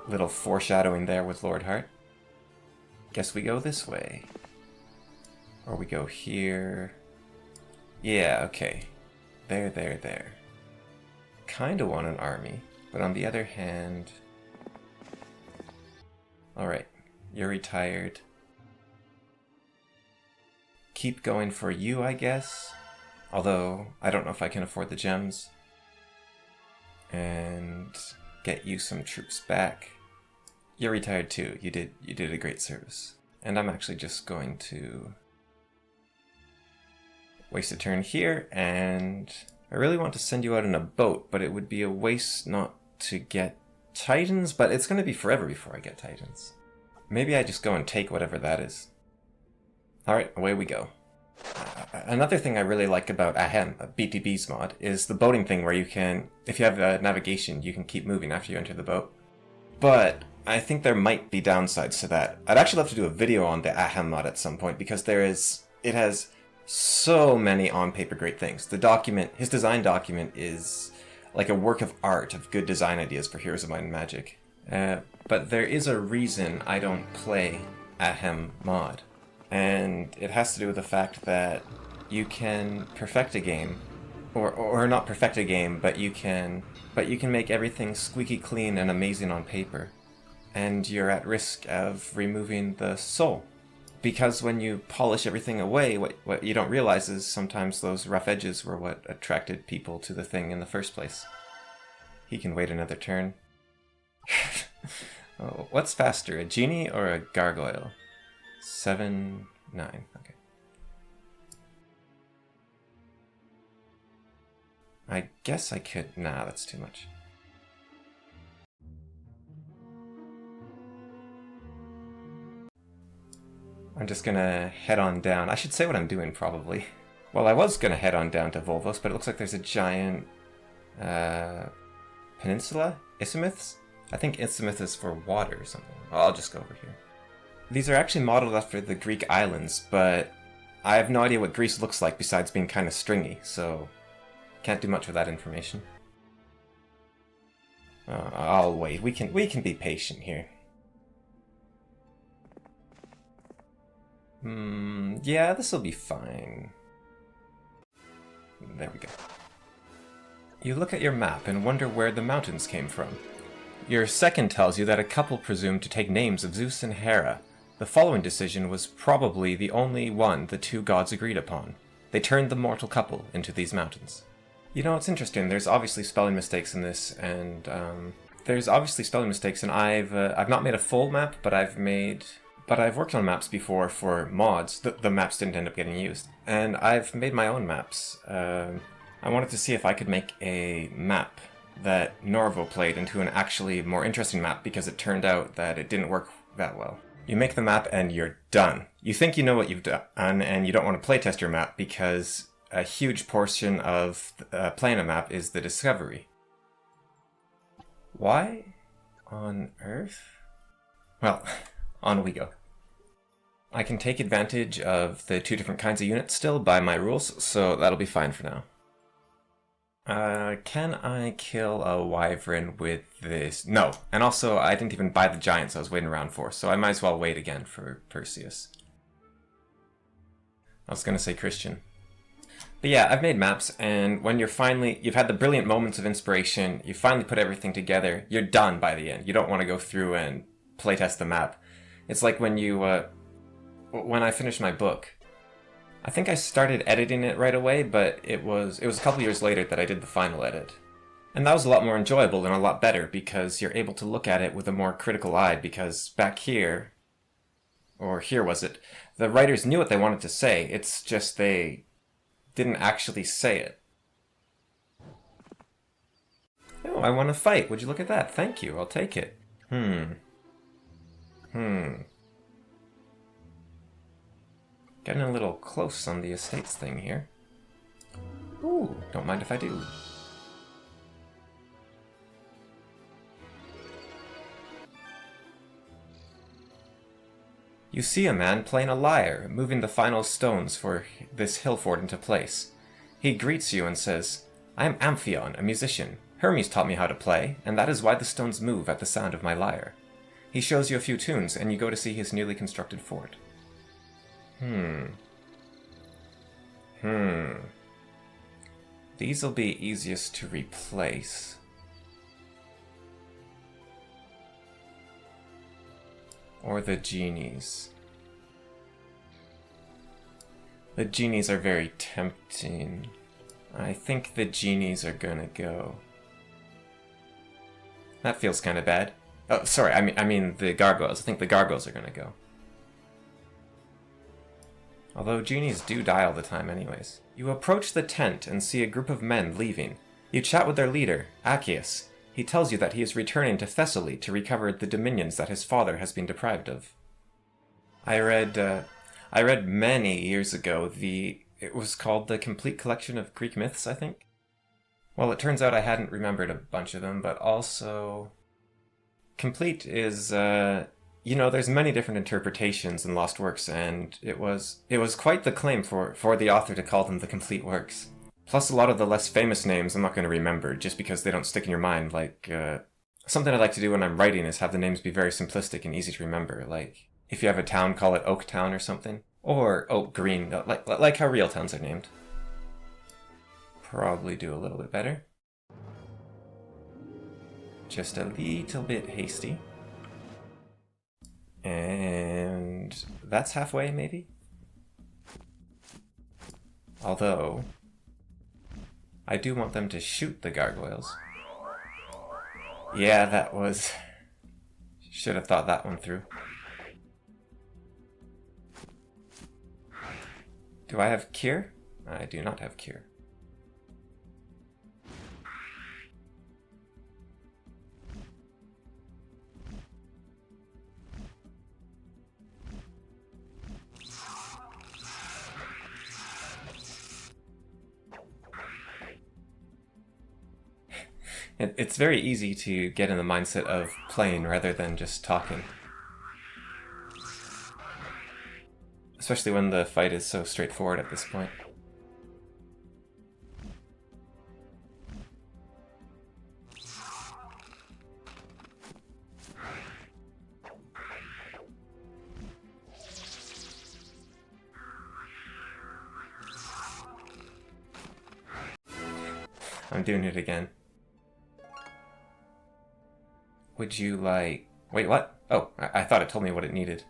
Little foreshadowing there with Lord Hart. Guess we go this way. Or we go here. Yeah, okay. There. Kinda want an army, but on the other hand... Alright, you're retired. Keep going for you, I guess. Although, I don't know if I can afford the gems. And get you some troops back. You're retired too. You did a great service. And I'm actually just going to waste a turn here, and I really want to send you out in a boat, but it would be a waste not to get Titans, but it's going to be forever before I get Titans. Maybe I just go and take whatever that is. Alright, away we go. Another thing I really like about HommIII, BTB's mod, is the boating thing where you can, if you have navigation, you can keep moving after you enter the boat. But I think there might be downsides to that. I'd actually love to do a video on the HommIII mod at some point, because it has so many on-paper great things. The document, his design document, is like a work of art of good design ideas for Heroes of Might and Magic. But there is a reason I don't play HommIII mod. And it has to do with the fact that you can perfect a game, or not perfect a game, but you can make everything squeaky clean and amazing on paper, and you're at risk of removing the soul. Because when you polish everything away, what you don't realize is sometimes those rough edges were what attracted people to the thing in the first place. He can wait another turn. Oh, what's faster, a genie or a gargoyle? 7, 9, okay. I guess I could... Nah, that's too much. I'm just gonna head on down. I should say what I'm doing, probably. Well, I was gonna head on down to Volvos, but it looks like there's a giant... peninsula? Isthmus? I think Isthmus is for water or something. Oh, I'll just go over here. These are actually modeled after the Greek islands, but I have no idea what Greece looks like besides being kind of stringy, so can't do much with that information. I'll wait. We can be patient here. Yeah, this'll be fine. There we go. You look at your map and wonder where the mountains came from. Your second tells you that a couple presumed to take names of Zeus and Hera. The following decision was probably the only one the two gods agreed upon. They turned the mortal couple into these mountains. You know, it's interesting. There's obviously spelling mistakes in this, and I've not made a full map, but I've worked on maps before for mods. The maps didn't end up getting used, and I've made my own maps. I wanted to see if I could make a map that Norvo played into an actually more interesting map, because it turned out that it didn't work that well. You make the map and you're done. You think you know what you've done, and you don't want to playtest your map because a huge portion of playing a map is the discovery. Why on earth? Well, on we go. I can take advantage of the two different kinds of units still by my rules, so that'll be fine for now. Can I kill a wyvern with this? No. And also, I didn't even buy the giants I was waiting around for, so I might as well wait again for Perseus. I was gonna say Christian. But yeah, I've made maps, and when you've had the brilliant moments of inspiration, you finally put everything together, you're done by the end. You don't want to go through and playtest the map. It's like when when I finished my book. I think I started editing it right away, but it was a couple years later that I did the final edit. And that was a lot more enjoyable and a lot better because you're able to look at it with a more critical eye because back here, or here was it, the writers knew what they wanted to say, it's just they didn't actually say it. Oh, I want to fight. Would you look at that? Thank you. I'll take it. Getting a little close on the estates thing here. Ooh, don't mind if I do. You see a man playing a lyre, moving the final stones for this hill fort into place. He greets you and says, I am Amphion, a musician. Hermes taught me how to play, and that is why the stones move at the sound of my lyre. He shows you a few tunes, and you go to see his newly constructed fort. These'll be easiest to replace. Or the genies. The genies are very tempting. I think the genies are gonna go. That feels kind of bad. Oh, sorry, I mean the gargoyles. I think the gargoyles are gonna go. Although genies do die all the time anyways. You approach the tent and see a group of men leaving. You chat with their leader, Accius. He tells you that he is returning to Thessaly to recover the dominions that his father has been deprived of. I read many years ago it was called The Complete Collection of Greek Myths, I think. Well, it turns out I hadn't remembered a bunch of them, but also complete is there's many different interpretations in lost works, and it was quite the claim for the author to call them the complete works. Plus, a lot of the less famous names I'm not going to remember just because they don't stick in your mind. Like, something I like to do when I'm writing is have the names be very simplistic and easy to remember. Like, if you have a town, call it Oak Town or something. Or Oak Green, like how real towns are named. Probably do a little bit better. Just a little bit hasty. And that's halfway, maybe? Although, I do want them to shoot the gargoyles. Yeah, that was... Should have thought that one through. Do I have cure? I do not have cure. It's very easy to get in the mindset of playing rather than just talking. Especially when the fight is so straightforward at this point. I'm doing it again. Would you like... Wait, what? Oh, I thought it told me what it needed.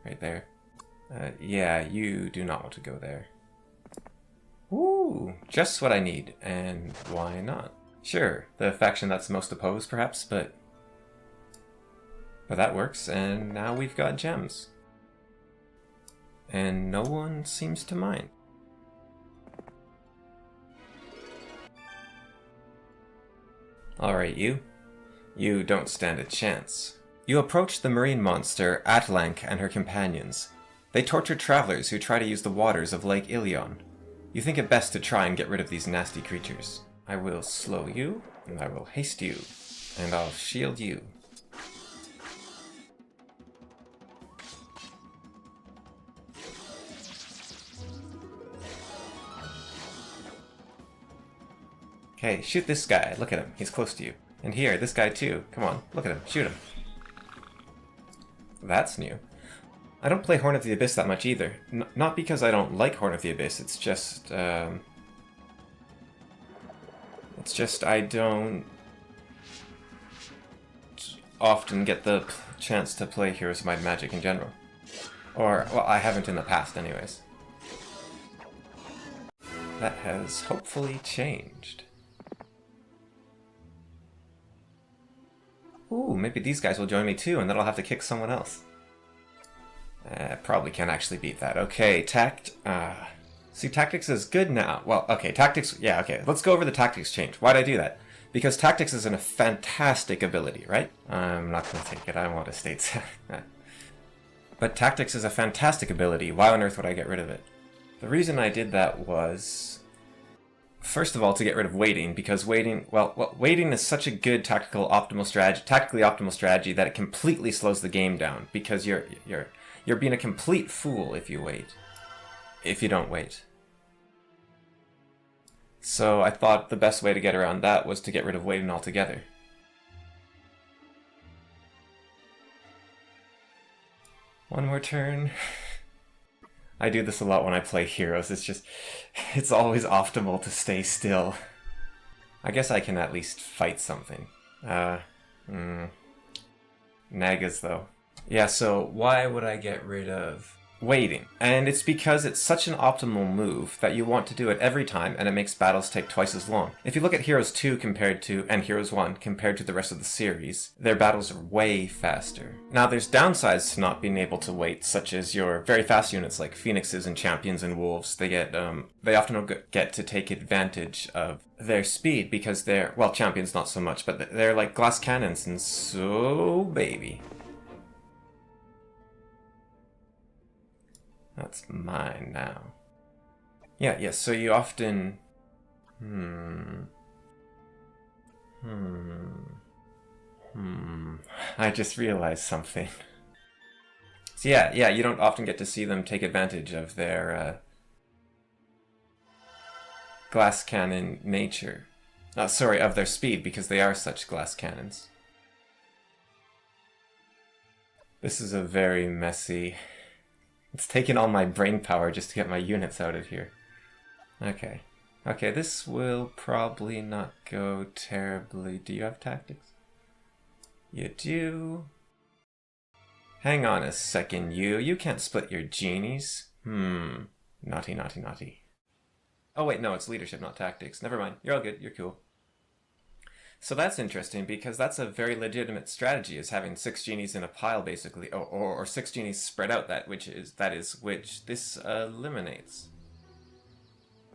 Right there. Yeah, you do not want to go there. Ooh, just what I need. And why not? Sure, the faction that's most opposed, perhaps, but that works, and now we've got gems. And no one seems to mind. Alright, you. You don't stand a chance. You approach the marine monster, Atlank, and her companions. They torture travelers who try to use the waters of Lake Ilion. You think it best to try and get rid of these nasty creatures. I will slow you, and I will haste you, and I'll shield you. Okay, shoot this guy. Look at him. He's close to you. And here, this guy too. Come on, look at him. Shoot him. That's new. I don't play Horn of the Abyss that much either. Not because I don't like Horn of the Abyss, it's just I don't often get the chance to play Heroes of Might and Magic in general. Or, well, I haven't in the past anyways. That has hopefully changed. Ooh, maybe these guys will join me too, and then I'll have to kick someone else. Probably can't actually beat that. Okay, see, tactics is good now. Well, okay, tactics, yeah, okay. Let's go over the tactics change. Why'd I do that? Because tactics is a fantastic ability, right? I'm not going to take it. I want to state that. But tactics is a fantastic ability. Why on earth would I get rid of it? The reason I did that was, first of all, to get rid of waiting, because waiting is such a good tactically optimal strategy that it completely slows the game down, because you're being a complete fool if you wait. If you don't wait. So I thought the best way to get around that was to get rid of waiting altogether. One more turn. I do this a lot when I play heroes. It's always optimal to stay still. I guess I can at least fight something. Nagas though. Yeah, so why would I get rid of waiting? And it's because it's such an optimal move that you want to do it every time, and it makes battles take twice as long. If you look at Heroes 2 and Heroes 1 compared to the rest of the series, their battles are way faster. Now there's downsides to not being able to wait, such as your very fast units like Phoenixes and Champions and Wolves. They often don't get to take advantage of their speed because they're, well, Champions not so much, but they're like glass cannons, and so baby. That's mine now. Yeah, so you often... I just realized something. So yeah, you don't often get to see them take advantage of their glass cannon nature. Sorry, of their speed, because they are such glass cannons. This is a very messy... It's taken all my brain power just to get my units out of here. Okay, this will probably not go terribly... Do you have tactics? You do. Hang on a second, you can't split your genies. Naughty. Oh wait, no, it's leadership, not tactics. Never mind, you're all good, you're cool. So that's interesting, because that's a very legitimate strategy, is having 6 genies in a pile, basically, or 6 genies spread out, which this eliminates.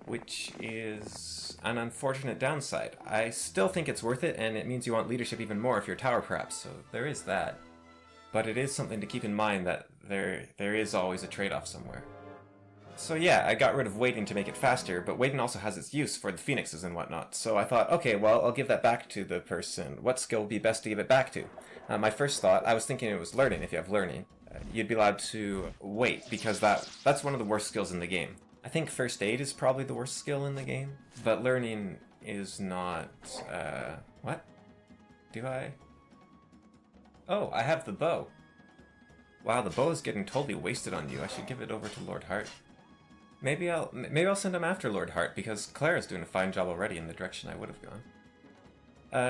Which is an unfortunate downside. I still think it's worth it, and it means you want leadership even more if you're tower, perhaps, so there is that. But it is something to keep in mind that there is always a trade-off somewhere. So yeah, I got rid of waiting to make it faster, but waiting also has its use for the Phoenixes and whatnot. So I thought, okay, well, I'll give that back to the person. What skill would be best to give it back to? My first thought, I was thinking it was learning, if you have learning. You'd be allowed to wait, because that's one of the worst skills in the game. I think first aid is probably the worst skill in the game, but learning is not... what? Do I? Oh, I have the bow. Wow, the bow is getting totally wasted on you. I should give it over to Lord Hart. Maybe I'll send him after Lord Hart, because Clara's doing a fine job already in the direction I would have gone.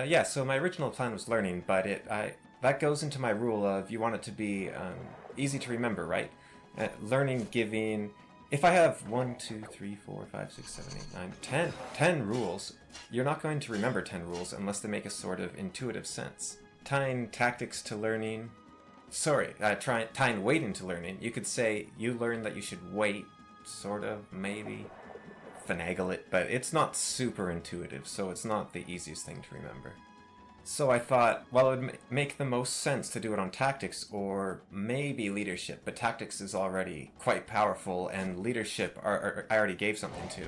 Yeah, so my original plan was learning, but that goes into my rule of you want it to be easy to remember, right? Learning giving... If I have 1, 2, 3, 4, 5, 6, 7, 8, 9, 10 rules, you're not going to remember 10 rules unless they make a sort of intuitive sense. Tying tactics to learning... Sorry, tying waiting to learning, you could say you learn that you should wait, sort of, maybe, finagle it, but it's not super intuitive, so it's not the easiest thing to remember. So I thought, well, it would make the most sense to do it on tactics, or maybe leadership, but tactics is already quite powerful, and leadership I already gave something to.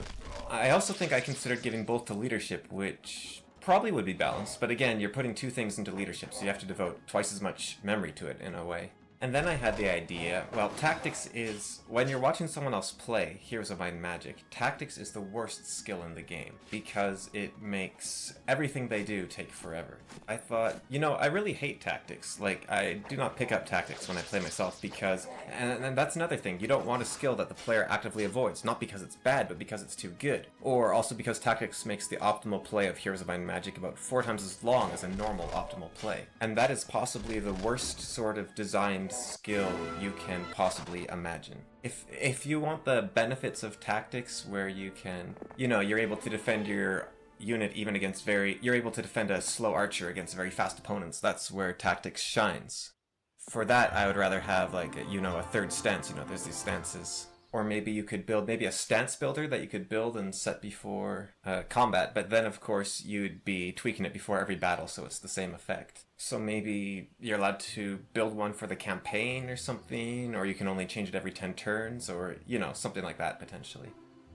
I also think I considered giving both to leadership, which probably would be balanced, but again, you're putting 2 things into leadership, so you have to devote twice as much memory to it, in a way. And then I had the idea, well, tactics is, when you're watching someone else play Heroes of Might and Magic, tactics is the worst skill in the game, because it makes everything they do take forever. I thought, you know, I really hate tactics. Like, I do not pick up tactics when I play myself because, and that's another thing, you don't want a skill that the player actively avoids, not because it's bad, but because it's too good. Or also because tactics makes the optimal play of Heroes of Might and Magic about 4 times as long as a normal optimal play. And that is possibly the worst sort of design skill you can possibly imagine. If you want the benefits of tactics where you can, you know, you're able to defend your unit even against you're able to defend a slow archer against very fast opponents, that's where tactics shines. For that, I would rather have like, a third stance, there's these stances. Or maybe you could build maybe a stance builder that you could build and set before combat, but then of course you'd be tweaking it before every battle so it's the same effect. So maybe you're allowed to build one for the campaign or something, or you can only change it every 10 turns, or, something like that potentially.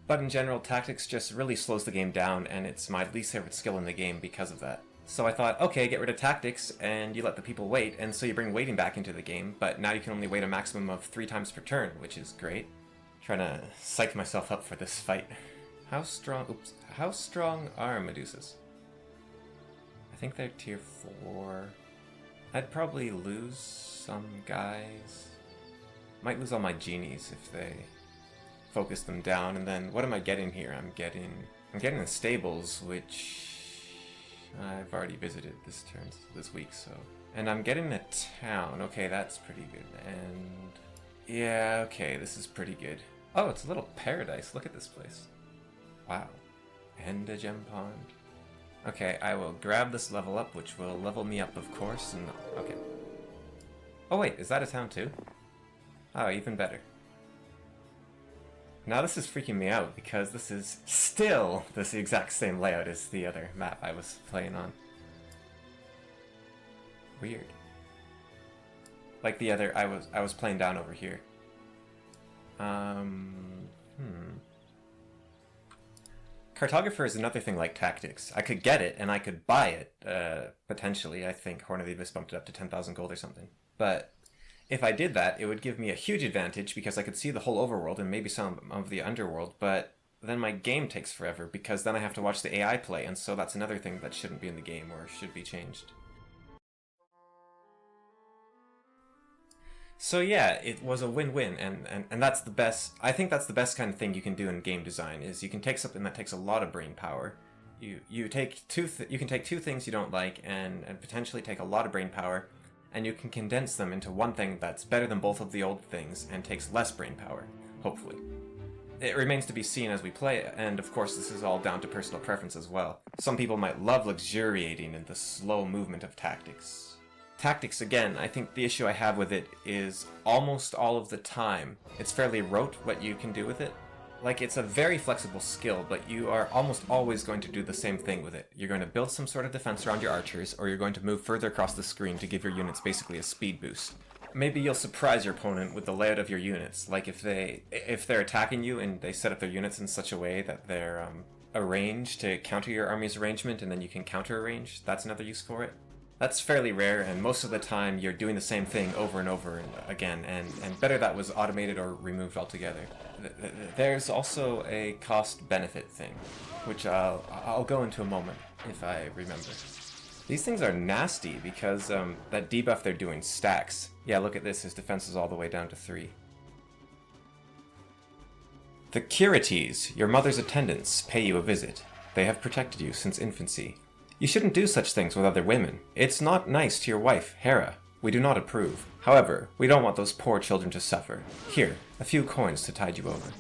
But in general, tactics just really slows the game down, and it's my least favorite skill in the game because of that. So I thought, okay, get rid of tactics, and you let the people wait, and so you bring waiting back into the game, but now you can only wait a maximum of 3 times per turn, which is great. Trying to psych myself up for this fight. How strong are Medusas? I think they're tier 4. I'd probably lose some guys. Might lose all my genies if they focus them down, and then what am I getting here? I'm getting the stables, which I've already visited this week, so. And I'm getting a town. Okay, that's pretty good. And yeah, okay, this is pretty good. Oh, it's a little paradise. Look at this place. Wow. And a gem pond. Okay, I will grab this level up, which will level me up, of course, and okay. Oh wait, is that a town too? Oh, even better. Now this is freaking me out, because this is still the exact same layout as the other map I was playing on. Weird. Like the other, I was playing down over here. Cartographer is another thing like tactics. I could get it, and I could buy it, potentially. I think HommIII I've bumped it up to 10,000 gold or something. But if I did that, it would give me a huge advantage, because I could see the whole overworld and maybe some of the underworld, but then my game takes forever, because then I have to watch the AI play, and so that's another thing that shouldn't be in the game, or should be changed. So yeah, it was a win-win, and that's the best. I think that's the best kind of thing you can do in game design, is you can take something that takes a lot of brain power. You can take 2 things you don't like and potentially take a lot of brain power, and you can condense them into one thing that's better than both of the old things and takes less brain power, hopefully. It remains to be seen as we play, and of course this is all down to personal preference as well. Some people might love luxuriating in the slow movement of tactics. Tactics, again, I think the issue I have with it is almost all of the time, it's fairly rote what you can do with it. Like, it's a very flexible skill, but you are almost always going to do the same thing with it. You're going to build some sort of defense around your archers, or you're going to move further across the screen to give your units basically a speed boost. Maybe you'll surprise your opponent with the layout of your units, like if they're attacking you and they set up their units in such a way that they're arranged to counter your army's arrangement, and then you can counter-arrange. That's another use for it. That's fairly rare, and most of the time you're doing the same thing over and over again, and better that was automated or removed altogether. There's also a cost-benefit thing, which I'll go into a moment, if I remember. These things are nasty, because that debuff they're doing stacks. Yeah, look at this, his defense is all the way down to 3. The Curites, your mother's attendants, pay you a visit. They have protected you since infancy. You shouldn't do such things with other women. It's not nice to your wife, Hera. We do not approve. However, we don't want those poor children to suffer. Here, a few coins to tide you over.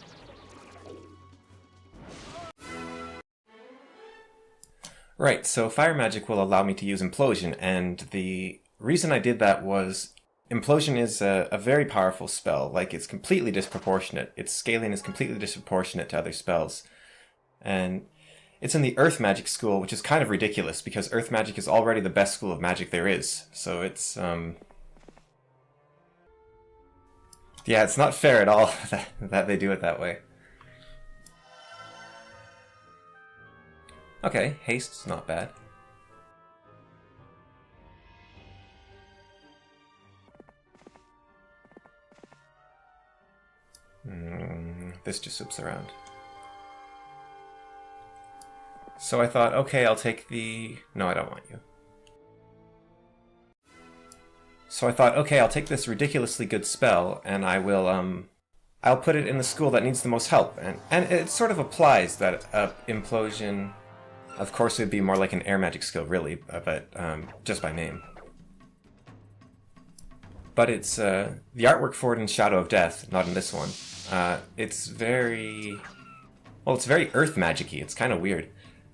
Right, so fire magic will allow me to use Implosion, and the reason I did that was Implosion is a very powerful spell. Like, it's completely disproportionate. Its scaling is completely disproportionate to other spells. And it's in the Earth Magic school, which is kind of ridiculous, because Earth Magic is already the best school of magic there is. So it's, yeah, it's not fair at all that they do it that way. Okay, haste's not bad. This just zips around. So I thought, okay, I'll take the... No, I don't want you. So I thought, okay, I'll take this ridiculously good spell, and I will, I'll put it in the school that needs the most help. And it sort of applies that implosion... Of course, it would be more like an air magic skill, really, but just by name. But it's the artwork for it in Shadow of Death, not in this one. It's very... Well, it's very earth magic-y. It's kind of weird.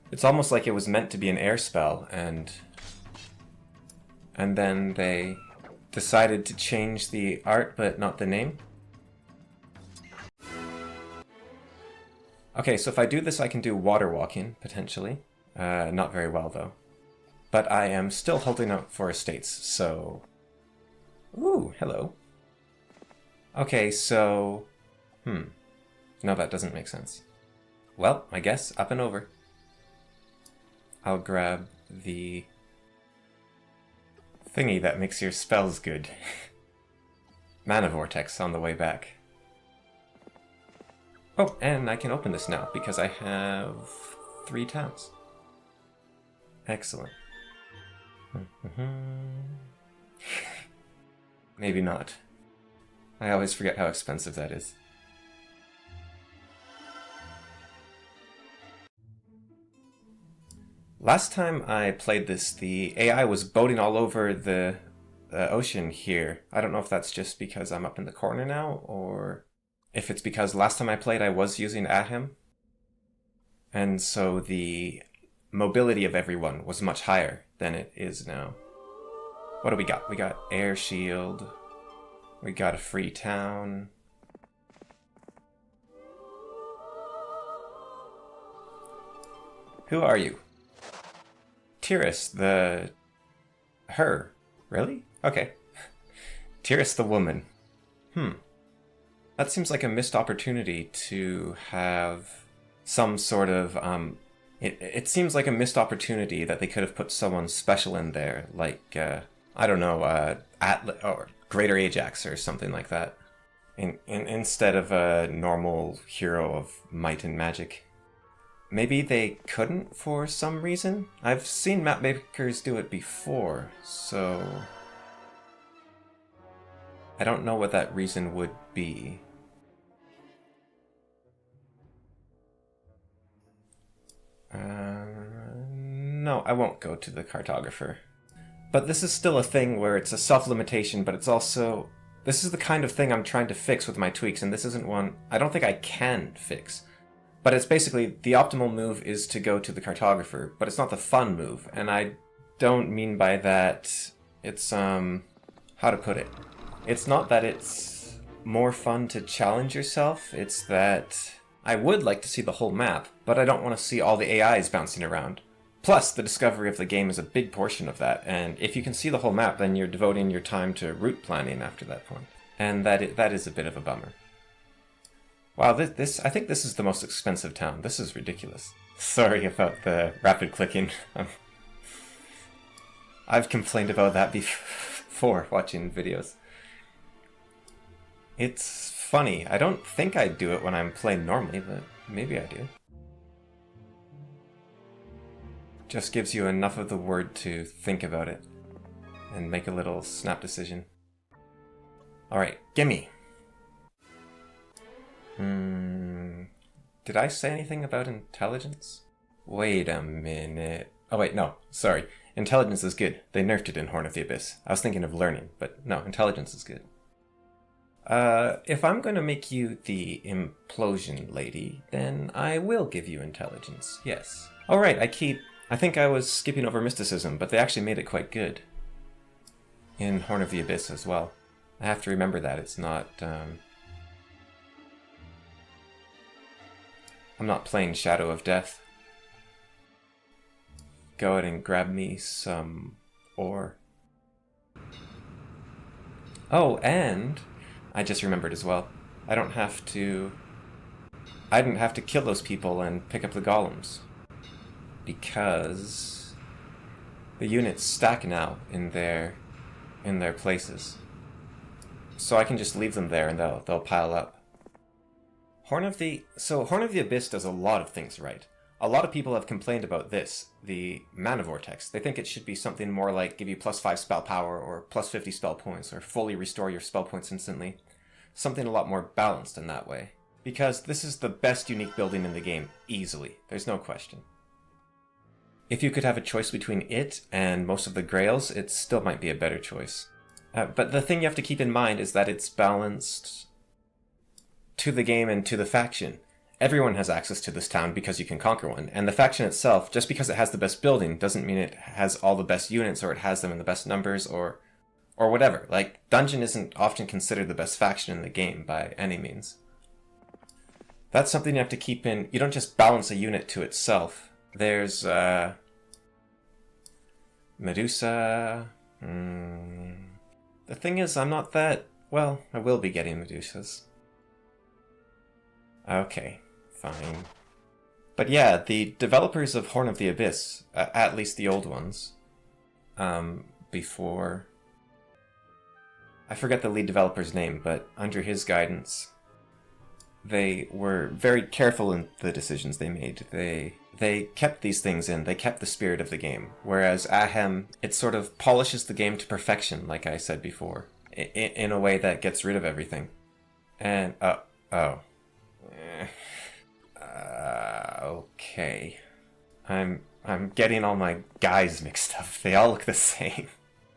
It's almost like it was meant to be an air spell, and then they decided to change the art, but not the name. Okay, so if I do this, I can do water walking, potentially. Not very well, though. But I am still holding out for estates, so... Ooh, hello. Okay, so... No, that doesn't make sense. Well, I guess up and over. I'll grab the thingy that makes your spells good. Mana Vortex on the way back. Oh, and I can open this now because I have 3 towns. Excellent. Maybe not. I always forget how expensive that is. Last time I played this, the AI was boating all over the ocean here. I don't know if that's just because I'm up in the corner now, or if it's because last time I played I was using HommIII. And so the mobility of everyone was much higher than it is now. What do we got? We got air shield. We got a free town. Who are you? Tiris, the... Her. Really? Okay. Tiris the woman. That seems like a missed opportunity to have some sort of, It seems like a missed opportunity that they could have put someone special in there, like, I don't know, or Greater Ajax or something like that, instead of a normal hero of might and magic. Maybe they couldn't for some reason? I've seen map makers do it before, so... I don't know what that reason would be. No, I won't go to the cartographer. But this is still a thing where it's a self-limitation, but it's also... This is the kind of thing I'm trying to fix with my tweaks, and this isn't one I don't think I can fix. But it's basically, the optimal move is to go to the cartographer, but it's not the fun move, and I don't mean by that it's, how to put it? It's not that it's more fun to challenge yourself, it's that I would like to see the whole map, but I don't want to see all the AIs bouncing around. Plus, the discovery of the game is a big portion of that, and if you can see the whole map, then you're devoting your time to route planning after that point. And that is a bit of a bummer. Wow, I think this is the most expensive town. This is ridiculous. Sorry about the rapid clicking. I've complained about that before watching videos. It's funny. I don't think I do it when I'm playing normally, but maybe I do. Just gives you enough of the word to think about it and make a little snap decision. Alright, gimme! Did I say anything about intelligence? Wait a minute. Oh wait, no, sorry. Intelligence is good. They nerfed it in Horn of the Abyss. I was thinking of learning, but no, intelligence is good. If I'm going to make you the implosion lady, then I will give you intelligence, yes. Alright, I think I was skipping over mysticism, but they actually made it quite good. In Horn of the Abyss as well. I have to remember that, it's not, I'm not playing Shadow of Death. Go ahead and grab me some ore. Oh, and I just remembered as well. I didn't have to kill those people and pick up the golems. Because the units stack now in their places. So I can just leave them there and they'll pile up. Horn of the Abyss does a lot of things right. A lot of people have complained about this, the Mana Vortex. They think it should be something more like give you +5 spell power, or +50 spell points, or fully restore your spell points instantly. Something a lot more balanced in that way. Because this is the best unique building in the game, easily. There's no question. If you could have a choice between it and most of the Grails, it still might be a better choice. But the thing you have to keep in mind is that it's balanced to the game and to the faction. Everyone has access to this town because you can conquer one, and the faction itself, just because it has the best building, doesn't mean it has all the best units or it has them in the best numbers or whatever. Like, Dungeon isn't often considered the best faction in the game by any means. That's something you have to keep in. You don't just balance a unit to itself. There's, Medusa. The thing is, I'm not that... Well, I will be getting Medusas. Okay, fine. But yeah, the developers of Horn of the Abyss, at least the old ones, before... I forget the lead developer's name, but under his guidance, they were very careful in the decisions they made. They kept these things in. They kept the spirit of the game. Whereas Ahem, it sort of polishes the game to perfection, like I said before, in a way that gets rid of everything. And, okay. I'm getting all my guys mixed up. They all look the same.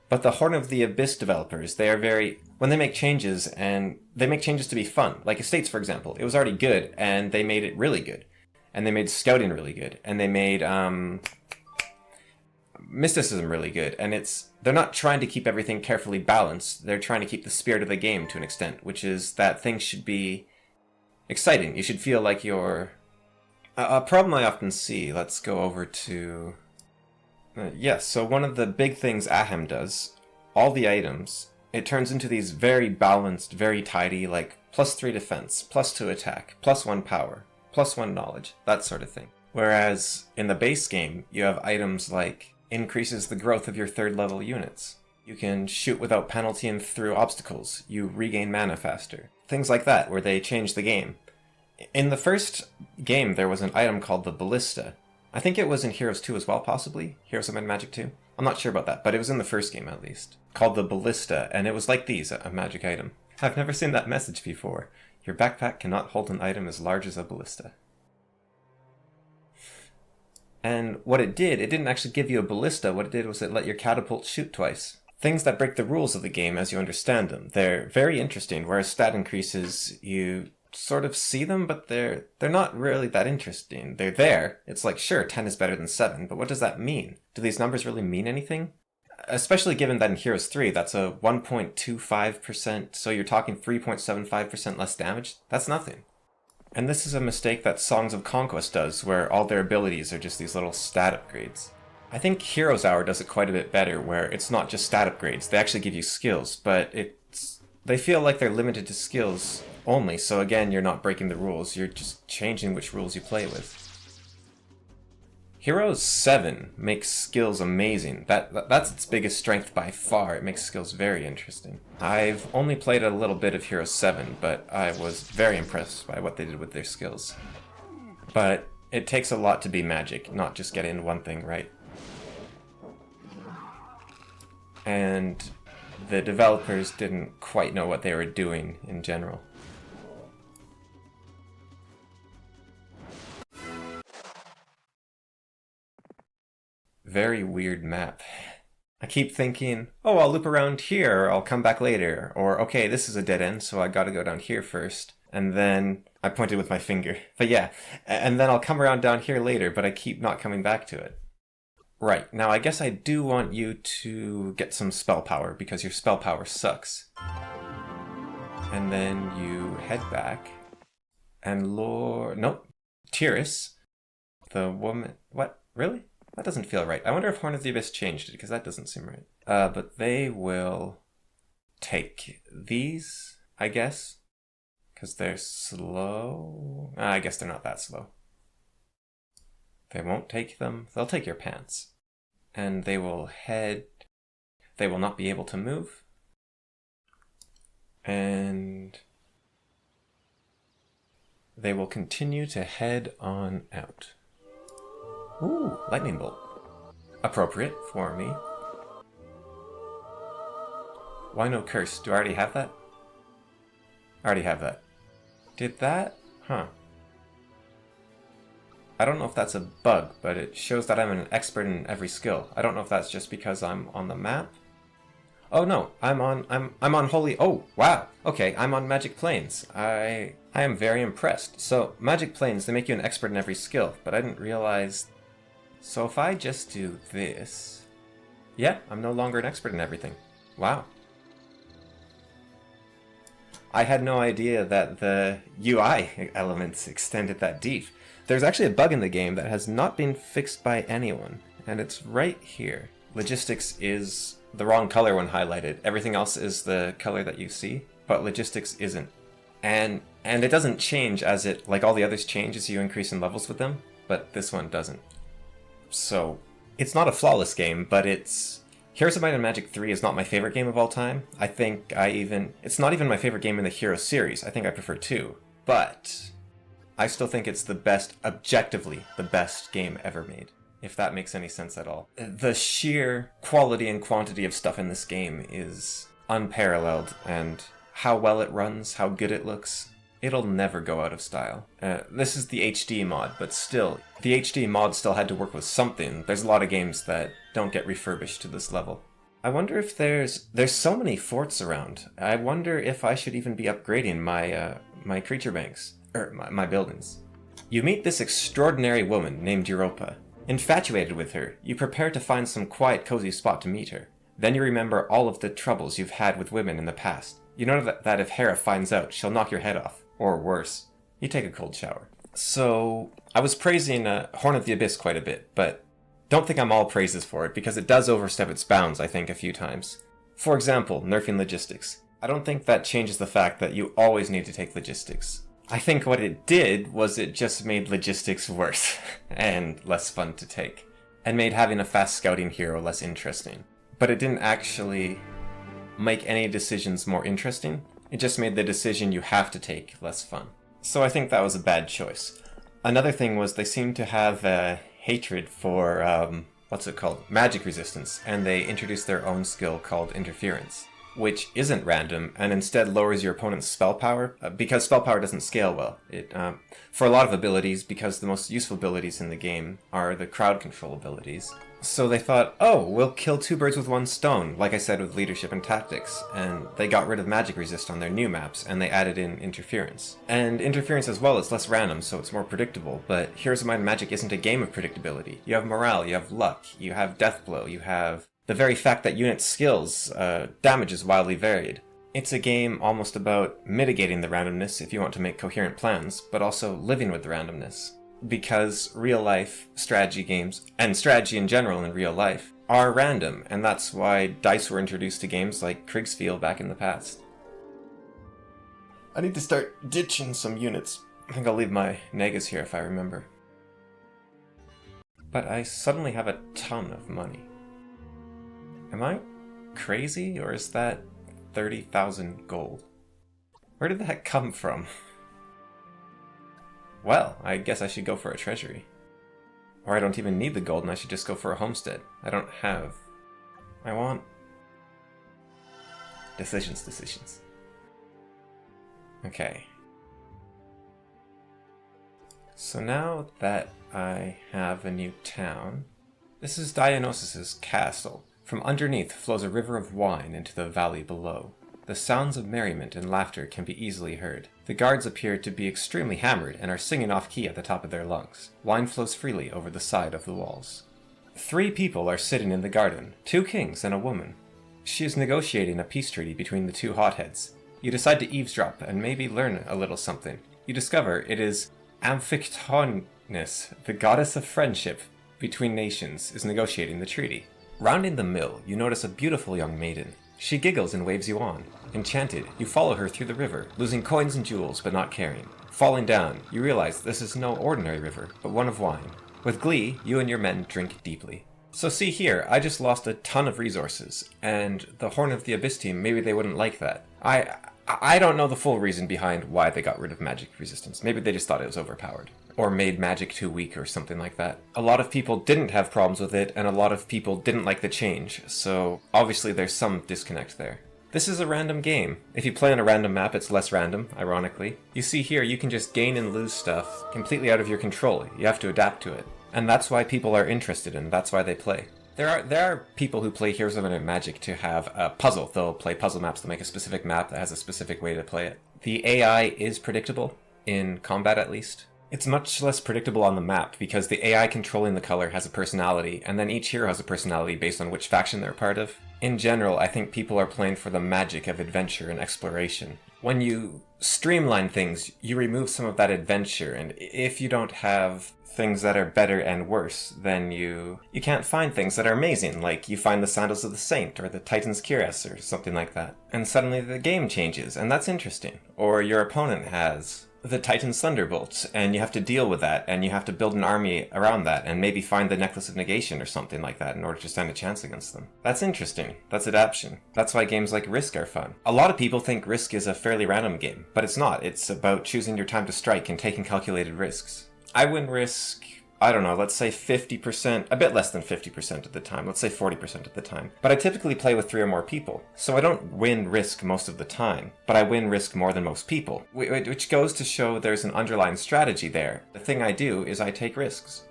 But the Horn of the Abyss developers, they are very... When they make changes, and they make changes to be fun. Like Estates, for example. It was already good, and they made it really good. And they made Scouting really good. And they made Mysticism really good. And they're not trying to keep everything carefully balanced. They're trying to keep the spirit of the game to an extent, which is that things should be exciting. You should feel like you're... A problem I often see, let's go over to... yes, so one of the big things Ahem does, all the items, it turns into these very balanced, very tidy, like +3 defense, +2 attack, +1 power, +1 knowledge, that sort of thing. Whereas in the base game, you have items like increases the growth of your 3rd level units. You can shoot without penalty and through obstacles. You regain mana faster. Things like that, where they change the game. In the first game, there was an item called the Ballista. I think it was in Heroes 2 as well, possibly. Heroes of Might and Magic 2. I'm not sure about that, but it was in the first game at least. Called the Ballista, and it was like these, a magic item. I've never seen that message before. Your backpack cannot hold an item as large as a ballista. And what it didn't actually give you a ballista. What it did was it let your catapult shoot twice. Things that break the rules of the game as you understand them. They're very interesting, whereas stat increases, you sort of see them, but they're not really that interesting. They're there. It's like, sure, 10 is better than 7, but what does that mean? Do these numbers really mean anything? Especially given that in Heroes 3, that's a 1.25%, so you're talking 3.75% less damage? That's nothing. And this is a mistake that Songs of Conquest does, where all their abilities are just these little stat upgrades. I think Heroes Hour does it quite a bit better, where it's not just stat upgrades, they actually give you skills, but they feel like they're limited to skills only, so again, you're not breaking the rules, you're just changing which rules you play with. Heroes 7 makes skills amazing. That's its biggest strength by far. It makes skills very interesting. I've only played a little bit of Heroes 7, but I was very impressed by what they did with their skills. But it takes a lot to be magic, not just getting one thing right. And the developers didn't quite know what they were doing in general. Very weird map. I keep thinking, oh, I'll loop around here, or I'll come back later. Or, okay, this is a dead end, so I gotta go down here first. And then I pointed with my finger. But yeah, and then I'll come around down here later, but I keep not coming back to it. Right, now I guess I do want you to get some spell power, because your spell power sucks. And then you head back, and nope, Tiris, the woman, what, really? That doesn't feel right. I wonder if Horn of the Abyss changed it, because that doesn't seem right. But they will take these, I guess, because they're slow. I guess they're not that slow. They won't take them. They'll take your pants. And they will head... They will not be able to move. And... they will continue to head on out. Ooh, lightning bolt. Appropriate for me. Why no curse? Do I already have that? I already have that. Did that? Huh. I don't know if that's a bug, but it shows that I'm an expert in every skill. I don't know if that's just because I'm on the map. Oh no, I'm on HommIII. Oh, wow. Okay, I'm on Magic Planes. I am very impressed. So, Magic Planes, they make you an expert in every skill, but I didn't realize. So if I just do this, yeah, I'm no longer an expert in everything. Wow. I had no idea that the UI elements extended that deep. There's actually a bug in the game that has not been fixed by anyone, and it's right here. Logistics is the wrong color when highlighted. Everything else is the color that you see, but logistics isn't. And it doesn't change as it, like all the others change as you increase in levels with them, but this one doesn't. So, it's not a flawless game, but it's... Heroes of Might and Magic 3 is not my favorite game of all time. I think it's not even my favorite game in the Hero series. I think I prefer 2. But I still think it's the best, objectively, the best game ever made. If that makes any sense at all. The sheer quality and quantity of stuff in this game is unparalleled, and how well it runs, how good it looks, it'll never go out of style. This is the HD mod, but still, the HD mod still had to work with something. There's a lot of games that don't get refurbished to this level. I wonder if there's so many forts around. I wonder if I should even be upgrading my creature banks, or my buildings. You meet this extraordinary woman named Europa. Infatuated with her, you prepare to find some quiet, cozy spot to meet her. Then you remember all of the troubles you've had with women in the past. You know that if Hera finds out, she'll knock your head off. Or worse. You take a cold shower. So, I was praising Horn of the Abyss quite a bit, but don't think I'm all praises for it, because it does overstep its bounds, I think, a few times. For example, nerfing logistics. I don't think that changes the fact that you always need to take logistics. I think what it did was it just made logistics worse, and less fun to take, and made having a fast scouting hero less interesting. But it didn't actually make any decisions more interesting, it just made the decision you have to take less fun. So I think that was a bad choice. Another thing was they seemed to have a hatred for, magic resistance, and they introduced their own skill called interference, which isn't random, and instead lowers your opponent's spell power, because spell power doesn't scale well. For a lot of abilities, because the most useful abilities in the game are the crowd control abilities. So they thought, oh, we'll kill 2 birds with 1 stone, like I said with leadership and tactics, and they got rid of magic resist on their new maps, and they added in interference. And interference as well is less random, so it's more predictable, but Heroes of Might and Magic isn't a game of predictability. You have morale, you have luck, you have death blow, you have the very fact that unit skills, damage is wildly varied. It's a game almost about mitigating the randomness if you want to make coherent plans, but also living with the randomness. Because real-life strategy games, and strategy in general in real life, are random, and that's why dice were introduced to games like Krigsfield back in the past. I need to start ditching some units. I think I'll leave my negas here if I remember. But I suddenly have a ton of money. Am I crazy, or is that 30,000 gold? Where did that come from? Well, I guess I should go for a treasury. Or I don't even need the gold and I should just go for a homestead. I don't have... I want... Decisions. Okay. So now that I have a new town... This is Dionysus's castle. From underneath flows a river of wine into the valley below. The sounds of merriment and laughter can be easily heard. The guards appear to be extremely hammered and are singing off-key at the top of their lungs. Wine flows freely over the side of the walls. 3 people are sitting in the garden, 2 kings and a woman. She is negotiating a peace treaty between the 2 hotheads. You decide to eavesdrop and maybe learn a little something. You discover it is Amphictyonis, the goddess of friendship between nations, is negotiating the treaty. Rounding the mill, you notice a beautiful young maiden. She giggles and waves you on. Enchanted, you follow her through the river, losing coins and jewels but not caring. Falling down, you realize this is no ordinary river, but one of wine. With glee, you and your men drink deeply. So see here, I just lost a ton of resources, and the Horn of the Abyss team, maybe they wouldn't like that. I I don't know the full reason behind why they got rid of magic resistance. Maybe they just thought it was overpowered. Or made magic too weak or something like that. A lot of people didn't have problems with it, and a lot of people didn't like the change, so obviously there's some disconnect there. This is a random game. If you play on a random map, it's less random, ironically. You see here, you can just gain and lose stuff completely out of your control. You have to adapt to it. And that's why people are interested in it. That's why they play. There are people who play Heroes of Might and Magic to have a puzzle. They'll play puzzle maps. They'll make a specific map that has a specific way to play it. The AI is predictable, in combat at least. It's much less predictable on the map because the AI controlling the color has a personality, and then each hero has a personality based on which faction they're part of. In general, I think people are playing for the magic of adventure and exploration. When you streamline things, you remove some of that adventure, and if you don't have things that are better and worse, then you can't find things that are amazing, like you find the Sandals of the Saint, or the Titan's Cuirass, or something like that. And suddenly the game changes, and that's interesting. Or your opponent has the Titan's Thunderbolts, and you have to deal with that, and you have to build an army around that, and maybe find the Necklace of Negation or something like that in order to stand a chance against them. That's interesting. That's adaptation. That's why games like Risk are fun. A lot of people think Risk is a fairly random game, but it's not. It's about choosing your time to strike and taking calculated risks. I win Risk, I don't know, let's say 50%, a bit less than 50% of the time, let's say 40% of the time. But I typically play with 3 or more people, so I don't win Risk most of the time, but I win Risk more than most people, which goes to show there's an underlying strategy there. The thing I do is I take risks,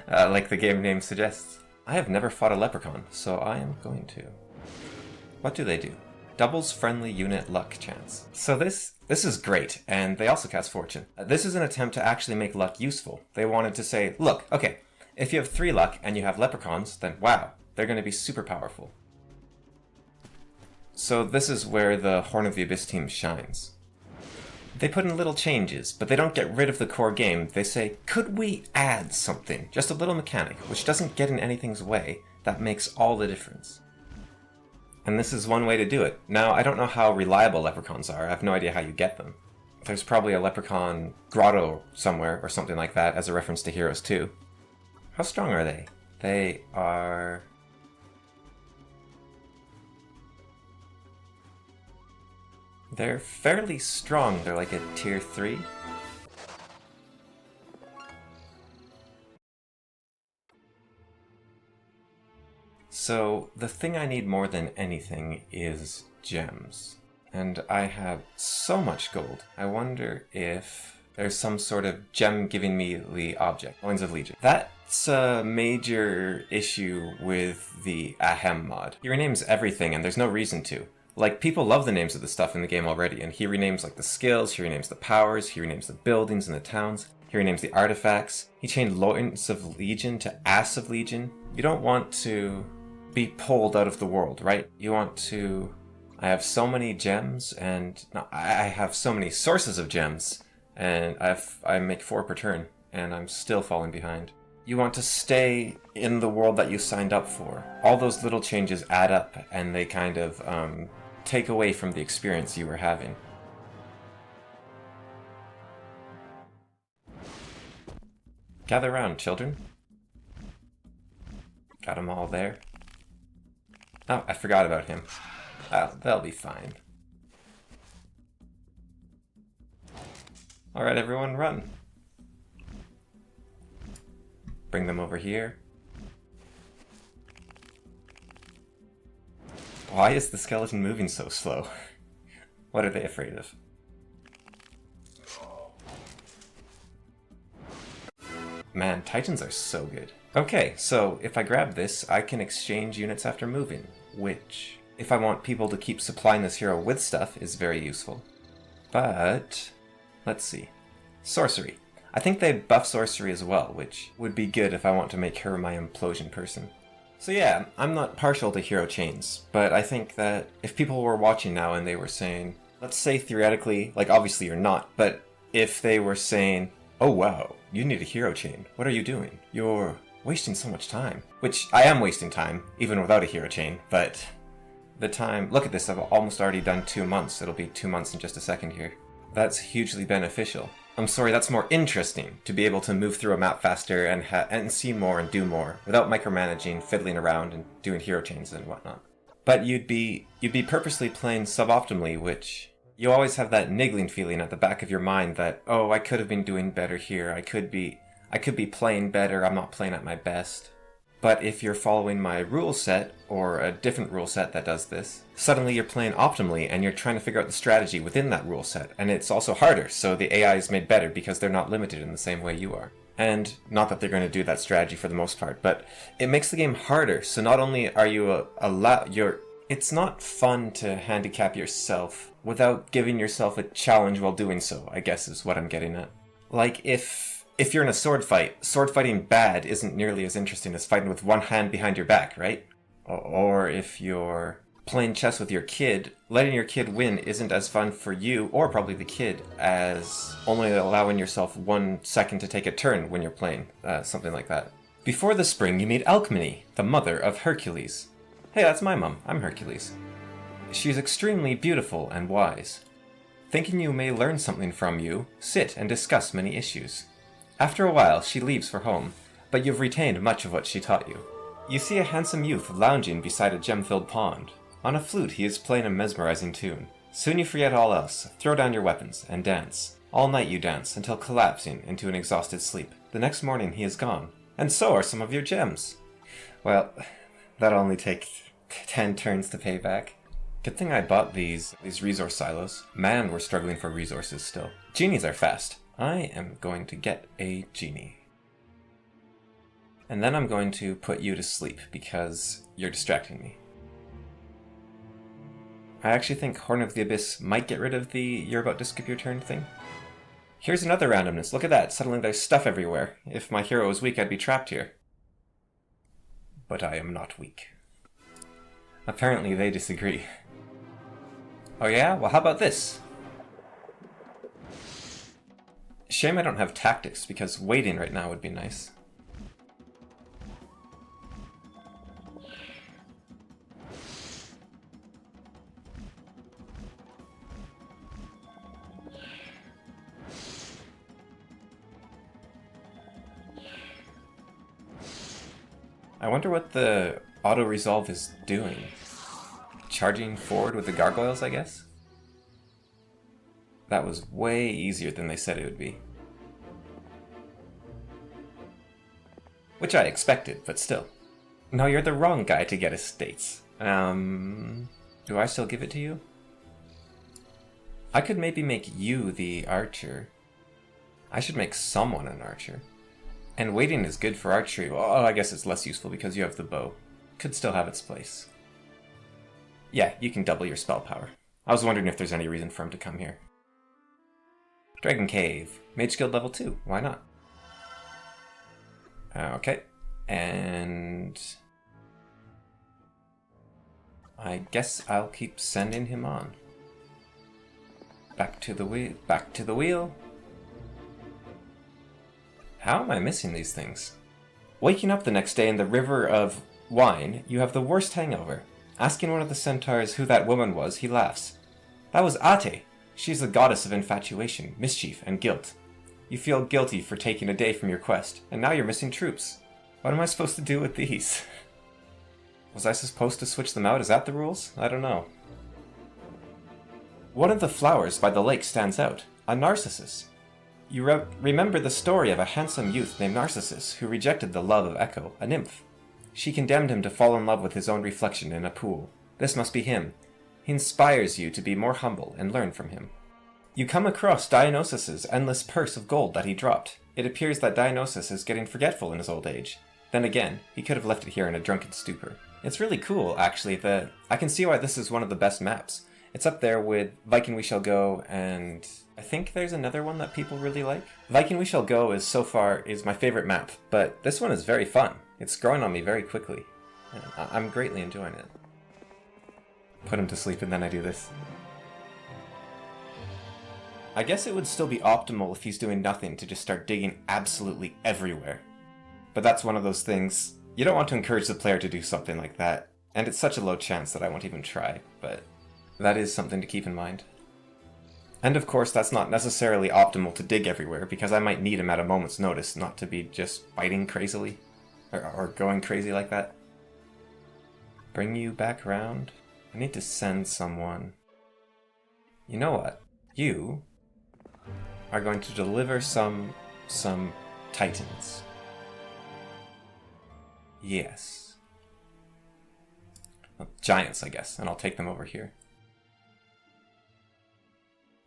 like the game name suggests. I have never fought a leprechaun, so I am going to. What do they do? Doubles friendly unit luck chance. So this is great, and they also cast Fortune. This is an attempt to actually make luck useful. They wanted to say, look, okay, if you have 3 luck and you have leprechauns, then wow, they're going to be super powerful. So this is where the Horn of the Abyss team shines. They put in little changes, but they don't get rid of the core game. They say, could we add something? Just a little mechanic, which doesn't get in anything's way, that makes all the difference. And this is one way to do it. Now, I don't know how reliable leprechauns are. I have no idea how you get them. There's probably a leprechaun grotto somewhere or something like that as a reference to Heroes 2. How strong are they? They are... They're fairly strong. They're like a tier 3. So, the thing I need more than anything is gems. And I have so much gold. I wonder if there's some sort of gem giving me the object. Loins of Legion. That's a major issue with the HommIII mod. He renames everything and there's no reason to. Like, people love the names of the stuff in the game already, and he renames like the skills, he renames the powers, he renames the buildings and the towns, he renames the artifacts. He changed Loins of Legion to Ass of Legion. You don't want to be pulled out of the world, right? You want to... I have so many gems, and no, I have so many sources of gems, and I make 4 per turn, and I'm still falling behind. You want to stay in the world that you signed up for. All those little changes add up, and they kind of take away from the experience you were having. Gather round, children. Got them all there. Oh, I forgot about him. Oh, they'll be fine. Alright, everyone, run. Bring them over here. Why is the skeleton moving so slow? What are they afraid of? Man, Titans are so good. Okay, so if I grab this, I can exchange units after moving, which, if I want people to keep supplying this hero with stuff, is very useful. But, let's see. Sorcery. I think they buff sorcery as well, which would be good if I want to make her my implosion person. So yeah, I'm not partial to hero chains, but I think that if people were watching now and they were saying, let's say theoretically, like obviously you're not, but if they were saying, oh wow, you need a hero chain, what are you doing? You're wasting so much time. Which, I am wasting time, even without a hero chain, but the time... Look at this, I've almost already done 2 months. It'll be 2 months in just a second here. That's hugely beneficial. I'm sorry, that's more interesting, to be able to move through a map faster and see more and do more, without micromanaging, fiddling around, and doing hero chains and whatnot. But you'd be purposely playing suboptimally, which... You always have that niggling feeling at the back of your mind that, oh, I could have been doing better here, I could be playing better, I'm not playing at my best. But if you're following my rule set, or a different rule set that does this, suddenly you're playing optimally and you're trying to figure out the strategy within that rule set, and it's also harder, so the AI is made better because they're not limited in the same way you are. And not that they're going to do that strategy for the most part, but it makes the game harder, so not only are you it's not fun to handicap yourself without giving yourself a challenge while doing so, I guess is what I'm getting at. Like, if you're in a sword fight, sword fighting bad isn't nearly as interesting as fighting with one hand behind your back, right? Or if you're playing chess with your kid, letting your kid win isn't as fun for you, or probably the kid, as only allowing yourself 1 second to take a turn when you're playing, something like that. Before the spring, you meet Alcmene, the mother of Hercules. Hey, that's my mom. I'm Hercules. She's extremely beautiful and wise. Thinking you may learn something from you, sit and discuss many issues. After a while, she leaves for home, but you've retained much of what she taught you. You see a handsome youth lounging beside a gem-filled pond. On a flute, he is playing a mesmerizing tune. Soon you forget all else, throw down your weapons, and dance. All night you dance, until collapsing into an exhausted sleep. The next morning he is gone, and so are some of your gems. Well, that'll only take 10 turns to pay back. Good thing I bought these resource silos. Man, we're struggling for resources still. Genies are fast. I am going to get a genie. And then I'm going to put you to sleep, because you're distracting me. I actually think Horn of the Abyss might get rid of the you're about to skip your turn thing. Here's another randomness. Look at that. Suddenly there's stuff everywhere. If my hero was weak, I'd be trapped here. But I am not weak. Apparently they disagree. Oh yeah? Well, how about this? Shame I don't have tactics, because waiting right now would be nice. I wonder what the auto-resolve is doing. Charging forward with the gargoyles, I guess? That was way easier than they said it would be. Which I expected, but still. No, you're the wrong guy to get estates. Do I still give it to you? I could maybe make you the archer. I should make someone an archer. And waiting is good for archery. Well, I guess it's less useful because you have the bow. Could still have its place. Yeah, you can double your spell power. I was wondering if there's any reason for him to come here. Dragon Cave. Mage Guild level 2. Why not? Okay. And I guess I'll keep sending him on. Back to the wheel. Back to the wheel. How am I missing these things? Waking up the next day in the river of wine, you have the worst hangover. Asking one of the centaurs who that woman was, he laughs. That was Ate. She's the goddess of infatuation, mischief, and guilt. You feel guilty for taking a day from your quest, and now you're missing troops. What am I supposed to do with these? Was I supposed to switch them out? Is that the rules? I don't know. One of the flowers by the lake stands out. A narcissus. You remember the story of a handsome youth named Narcissus who rejected the love of Echo, a nymph. She condemned him to fall in love with his own reflection in a pool. This must be him. He inspires you to be more humble and learn from him. You come across Dionysus's endless purse of gold that he dropped. It appears that Dionysus is getting forgetful in his old age. Then again, he could have left it here in a drunken stupor. It's really cool, actually. I can see why this is one of the best maps. It's up there with Viking We Shall Go, and I think there's another one that people really like. Viking We Shall Go is my favorite map, but this one is very fun. It's growing on me very quickly. I'm greatly enjoying it. Put him to sleep and then I do this. I guess it would still be optimal if he's doing nothing to just start digging absolutely everywhere. But that's one of those things, you don't want to encourage the player to do something like that, and it's such a low chance that I won't even try, but that is something to keep in mind. And of course, that's not necessarily optimal to dig everywhere, because I might need him at a moment's notice, not to be just fighting crazily, or going crazy like that. Bring you back around? I need to send someone. You know what? You are going to deliver some titans. Yes. Well, giants, I guess, and I'll take them over here.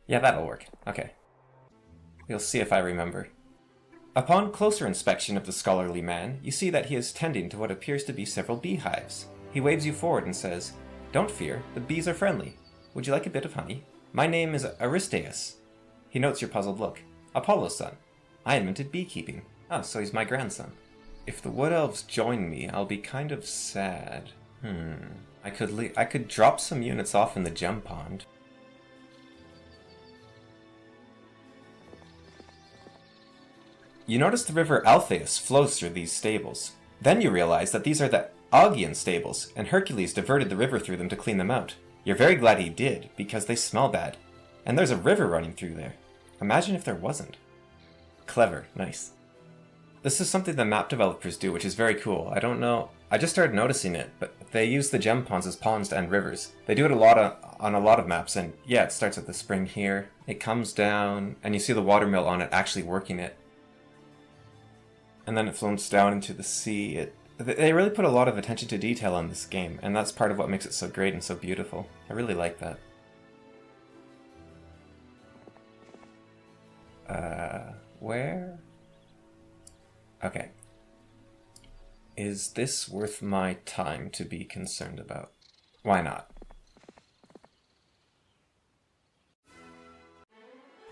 Yeah, that'll work. Okay. We'll see if I remember. Upon closer inspection of the scholarly man, you see that he is tending to what appears to be several beehives. He waves you forward and says, "Don't fear, the bees are friendly. Would you like a bit of honey? My name is Aristeus." He notes your puzzled look. "Apollo's son. I invented beekeeping." Oh, so he's my grandson. If the wood elves join me, I'll be kind of sad. I could drop some units off in the gem pond. You notice the river Alpheus flows through these stables. Then you realize that these are the Augean stables, and Hercules diverted the river through them to clean them out. You're very glad he did, because they smell bad. And there's a river running through there. Imagine if there wasn't. Clever. Nice. This is something the map developers do, which is very cool. I don't know. I just started noticing it, but they use the gem ponds as ponds and rivers. They do it on a lot of maps, and yeah, it starts at the spring here. It comes down, and you see the watermill on it actually working it. And then it flows down into the sea. They really put a lot of attention to detail on this game, and that's part of what makes it so great and so beautiful. I really like that. Where? Okay. Is this worth my time to be concerned about? Why not?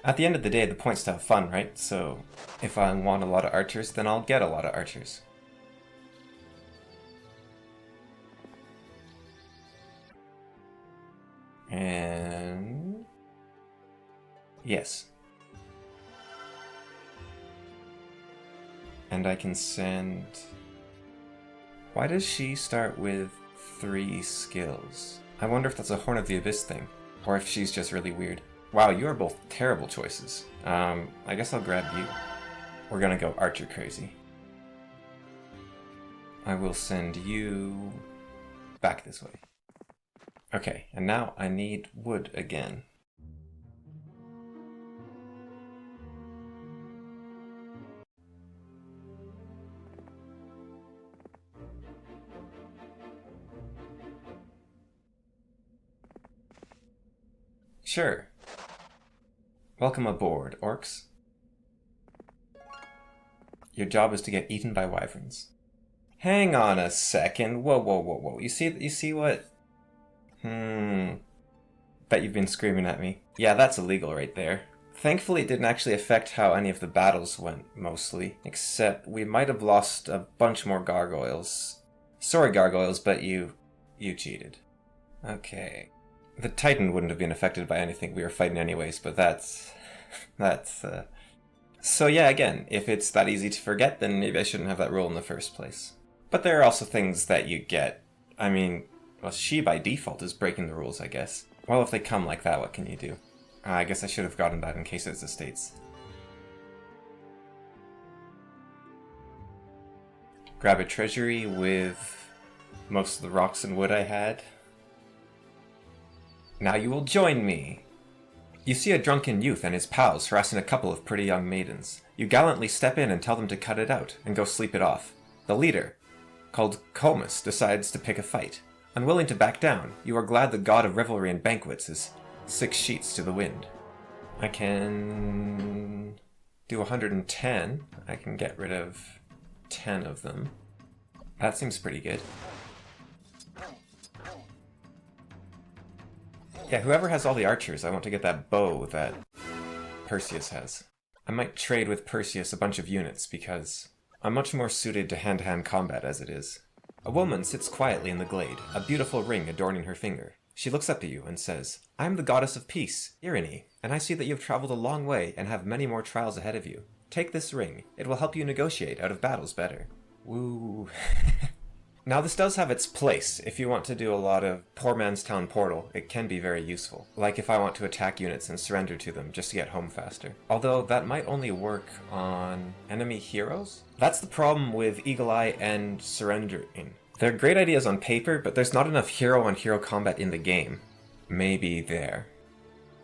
At the end of the day, the point's to have fun, right? So, if I want a lot of archers, then I'll get a lot of archers. And... yes. And I can send... Why does she start with 3 skills? I wonder if that's a Horn of the Abyss thing, or if she's just really weird. Wow, you are both terrible choices. I guess I'll grab you. We're gonna go archer crazy. I will send you back this way. Okay, and now I need wood again. Sure. Welcome aboard, orcs. Your job is to get eaten by wyverns. Hang on a second. Whoa, whoa, whoa, whoa. You see what? Bet you've been screaming at me. Yeah, that's illegal right there. Thankfully, it didn't actually affect how any of the battles went, mostly. Except we might have lost a bunch more gargoyles. Sorry, gargoyles, but you cheated. Okay. The Titan wouldn't have been affected by anything we were fighting anyways, but that's... So yeah, again, if it's that easy to forget, then maybe I shouldn't have that rule in the first place. But there are also things that you get. I mean, well, she by default is breaking the rules, I guess. Well, if they come like that, what can you do? I guess I should have gotten that in case it's estates. Grab a treasury with most of the rocks and wood I had. Now you will join me! You see a drunken youth and his pals harassing a couple of pretty young maidens. You gallantly step in and tell them to cut it out, and go sleep it off. The leader, called Comus, decides to pick a fight. Unwilling to back down, you are glad the god of revelry and banquets is 6 sheets to the wind. I can do 110. I can get rid of 10 of them. That seems pretty good. Yeah, whoever has all the archers, I want to get that bow that Perseus has. I might trade with Perseus a bunch of units, because I'm much more suited to hand-to-hand combat as it is. A woman sits quietly in the glade, a beautiful ring adorning her finger. She looks up at you and says, "I am the goddess of peace, Irene, and I see that you have traveled a long way and have many more trials ahead of you. Take this ring. It will help you negotiate out of battles better." Woo. Now this does have its place. If you want to do a lot of Poor Man's Town Portal, it can be very useful. Like if I want to attack units and surrender to them just to get home faster. Although that might only work on enemy heroes? That's the problem with Eagle Eye and surrendering. They're great ideas on paper, but there's not enough hero-on-hero combat in the game. Maybe there.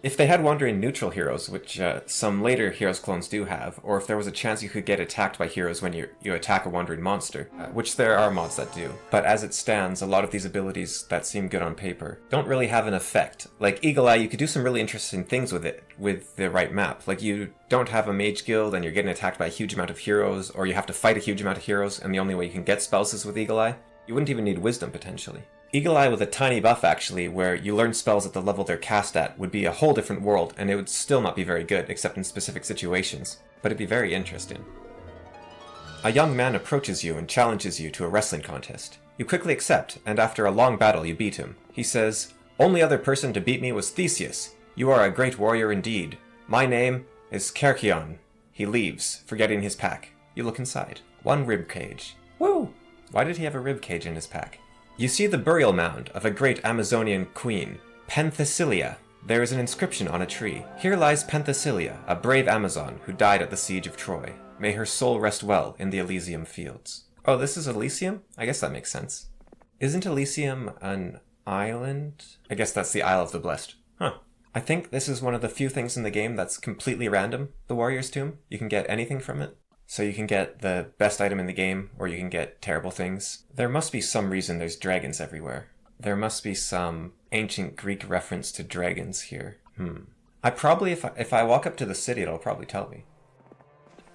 If they had wandering neutral heroes, which some later Heroes clones do have, or if there was a chance you could get attacked by heroes when you attack a wandering monster, which there are mods that do, but as it stands, a lot of these abilities that seem good on paper don't really have an effect. Like Eagle Eye, you could do some really interesting things with it, with the right map. Like you don't have a mage guild and you're getting attacked by a huge amount of heroes, or you have to fight a huge amount of heroes, and the only way you can get spells is with Eagle Eye. You wouldn't even need Wisdom, potentially. Eagle Eye with a tiny buff, actually, where you learn spells at the level they're cast at, would be a whole different world, and it would still not be very good, except in specific situations. But it'd be very interesting. A young man approaches you and challenges you to a wrestling contest. You quickly accept, and after a long battle you beat him. He says, "Only other person to beat me was Theseus. You are a great warrior indeed. My name is Kerkion." He leaves, forgetting his pack. You look inside. One rib cage. Woo! Why did he have a rib cage in his pack? You see the burial mound of a great Amazonian queen, Penthesilea. There is an inscription on a tree. Here lies Penthesilea, a brave Amazon who died at the siege of Troy. May her soul rest well in the Elysium fields. Oh, this is Elysium? I guess that makes sense. Isn't Elysium an island? I guess that's the Isle of the Blessed. Huh. I think this is one of the few things in the game that's completely random, the Warrior's Tomb. You can get anything from it. So you can get the best item in the game, or you can get terrible things. There must be some reason there's dragons everywhere. There must be some ancient Greek reference to dragons here. I probably, if I walk up to the city, it'll probably tell me.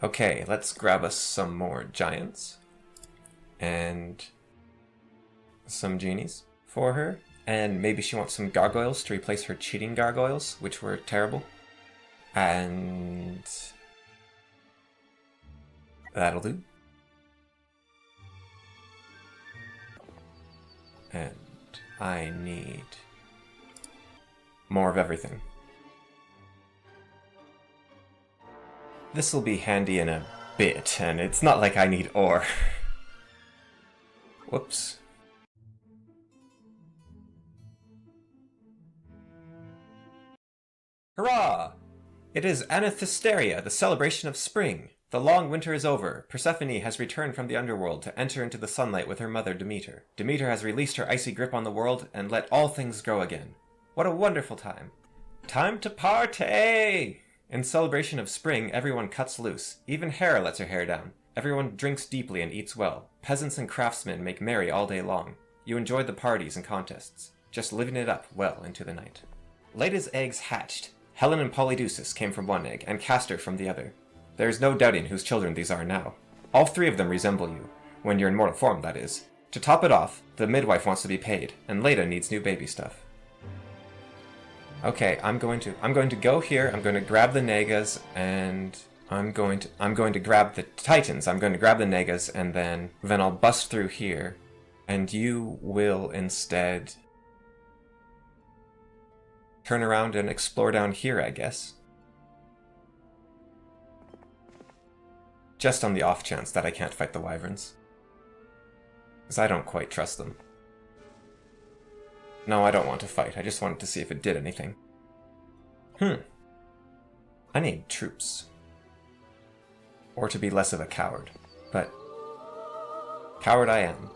Okay, let's grab us some more giants. And some genies for her. And maybe she wants some gargoyles to replace her cheating gargoyles, which were terrible. And that'll do. And I need more of everything. This'll be handy in a bit, and it's not like I need ore. Whoops. Hurrah! It is Anathysteria, the celebration of spring. The long winter is over. Persephone has returned from the underworld to enter into the sunlight with her mother Demeter. Demeter has released her icy grip on the world and let all things grow again. What a wonderful time. Time to party! In celebration of spring, everyone cuts loose. Even Hera lets her hair down. Everyone drinks deeply and eats well. Peasants and craftsmen make merry all day long. You enjoy the parties and contests, just living it up well into the night. Leda's eggs hatched. Helen and Polydeuces came from one egg, and Castor from the other. There is no doubting whose children these are now. All three of them resemble you, when you're in mortal form, that is. To top it off, the midwife wants to be paid, and Leda needs new baby stuff. Okay, I'm going to go here, I'm going to grab the Nagas, and I'm going to grab the Titans. I'm going to grab the Nagas, and then I'll bust through here, and you will instead turn around and explore down here, I guess. Just on the off chance that I can't fight the Wyverns. Because I don't quite trust them. No, I don't want to fight. I just wanted to see if it did anything. I need troops. Or to be less of a coward. But coward I am.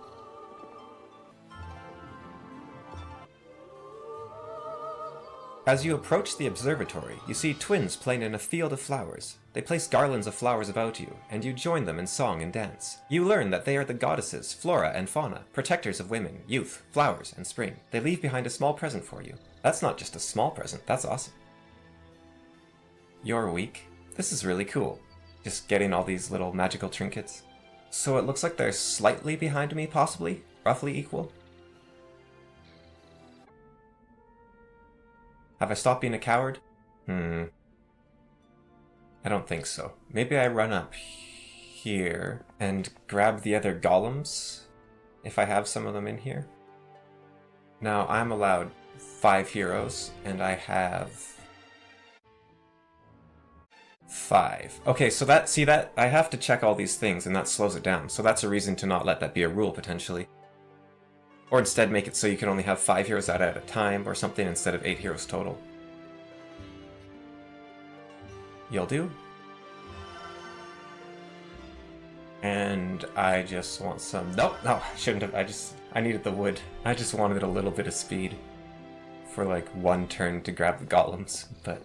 As you approach the observatory, you see twins playing in a field of flowers. They place garlands of flowers about you, and you join them in song and dance. You learn that they are the goddesses, Flora and Fauna, protectors of women, youth, flowers, and spring. They leave behind a small present for you. That's not just a small present, that's awesome. You're weak. This is really cool. Just getting all these little magical trinkets. So it looks like they're slightly behind me, possibly? Roughly equal? Have I stopped being a coward? I don't think so. Maybe I run up here and grab the other golems, if I have some of them in here. Now, I'm allowed 5 heroes, and I have 5. Okay, so that, I have to check all these things, and that slows it down. So that's a reason to not let that be a rule, potentially. Or instead make it so you can only have 5 heroes out at a time or something instead of 8 heroes total. You'll do. And I just want some... Nope, no, I shouldn't have. I needed the wood. I just wanted a little bit of speed for like one turn to grab the golems, but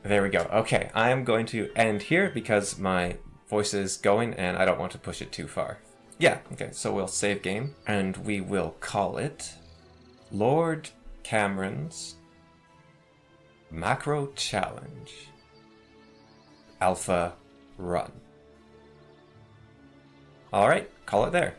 there we go. Okay, I am going to end here because my voice is going and I don't want to push it too far. Yeah, okay, so we'll save game and we will call it Lord Cameron's Macro Challenge Alpha Run. Alright, call it there.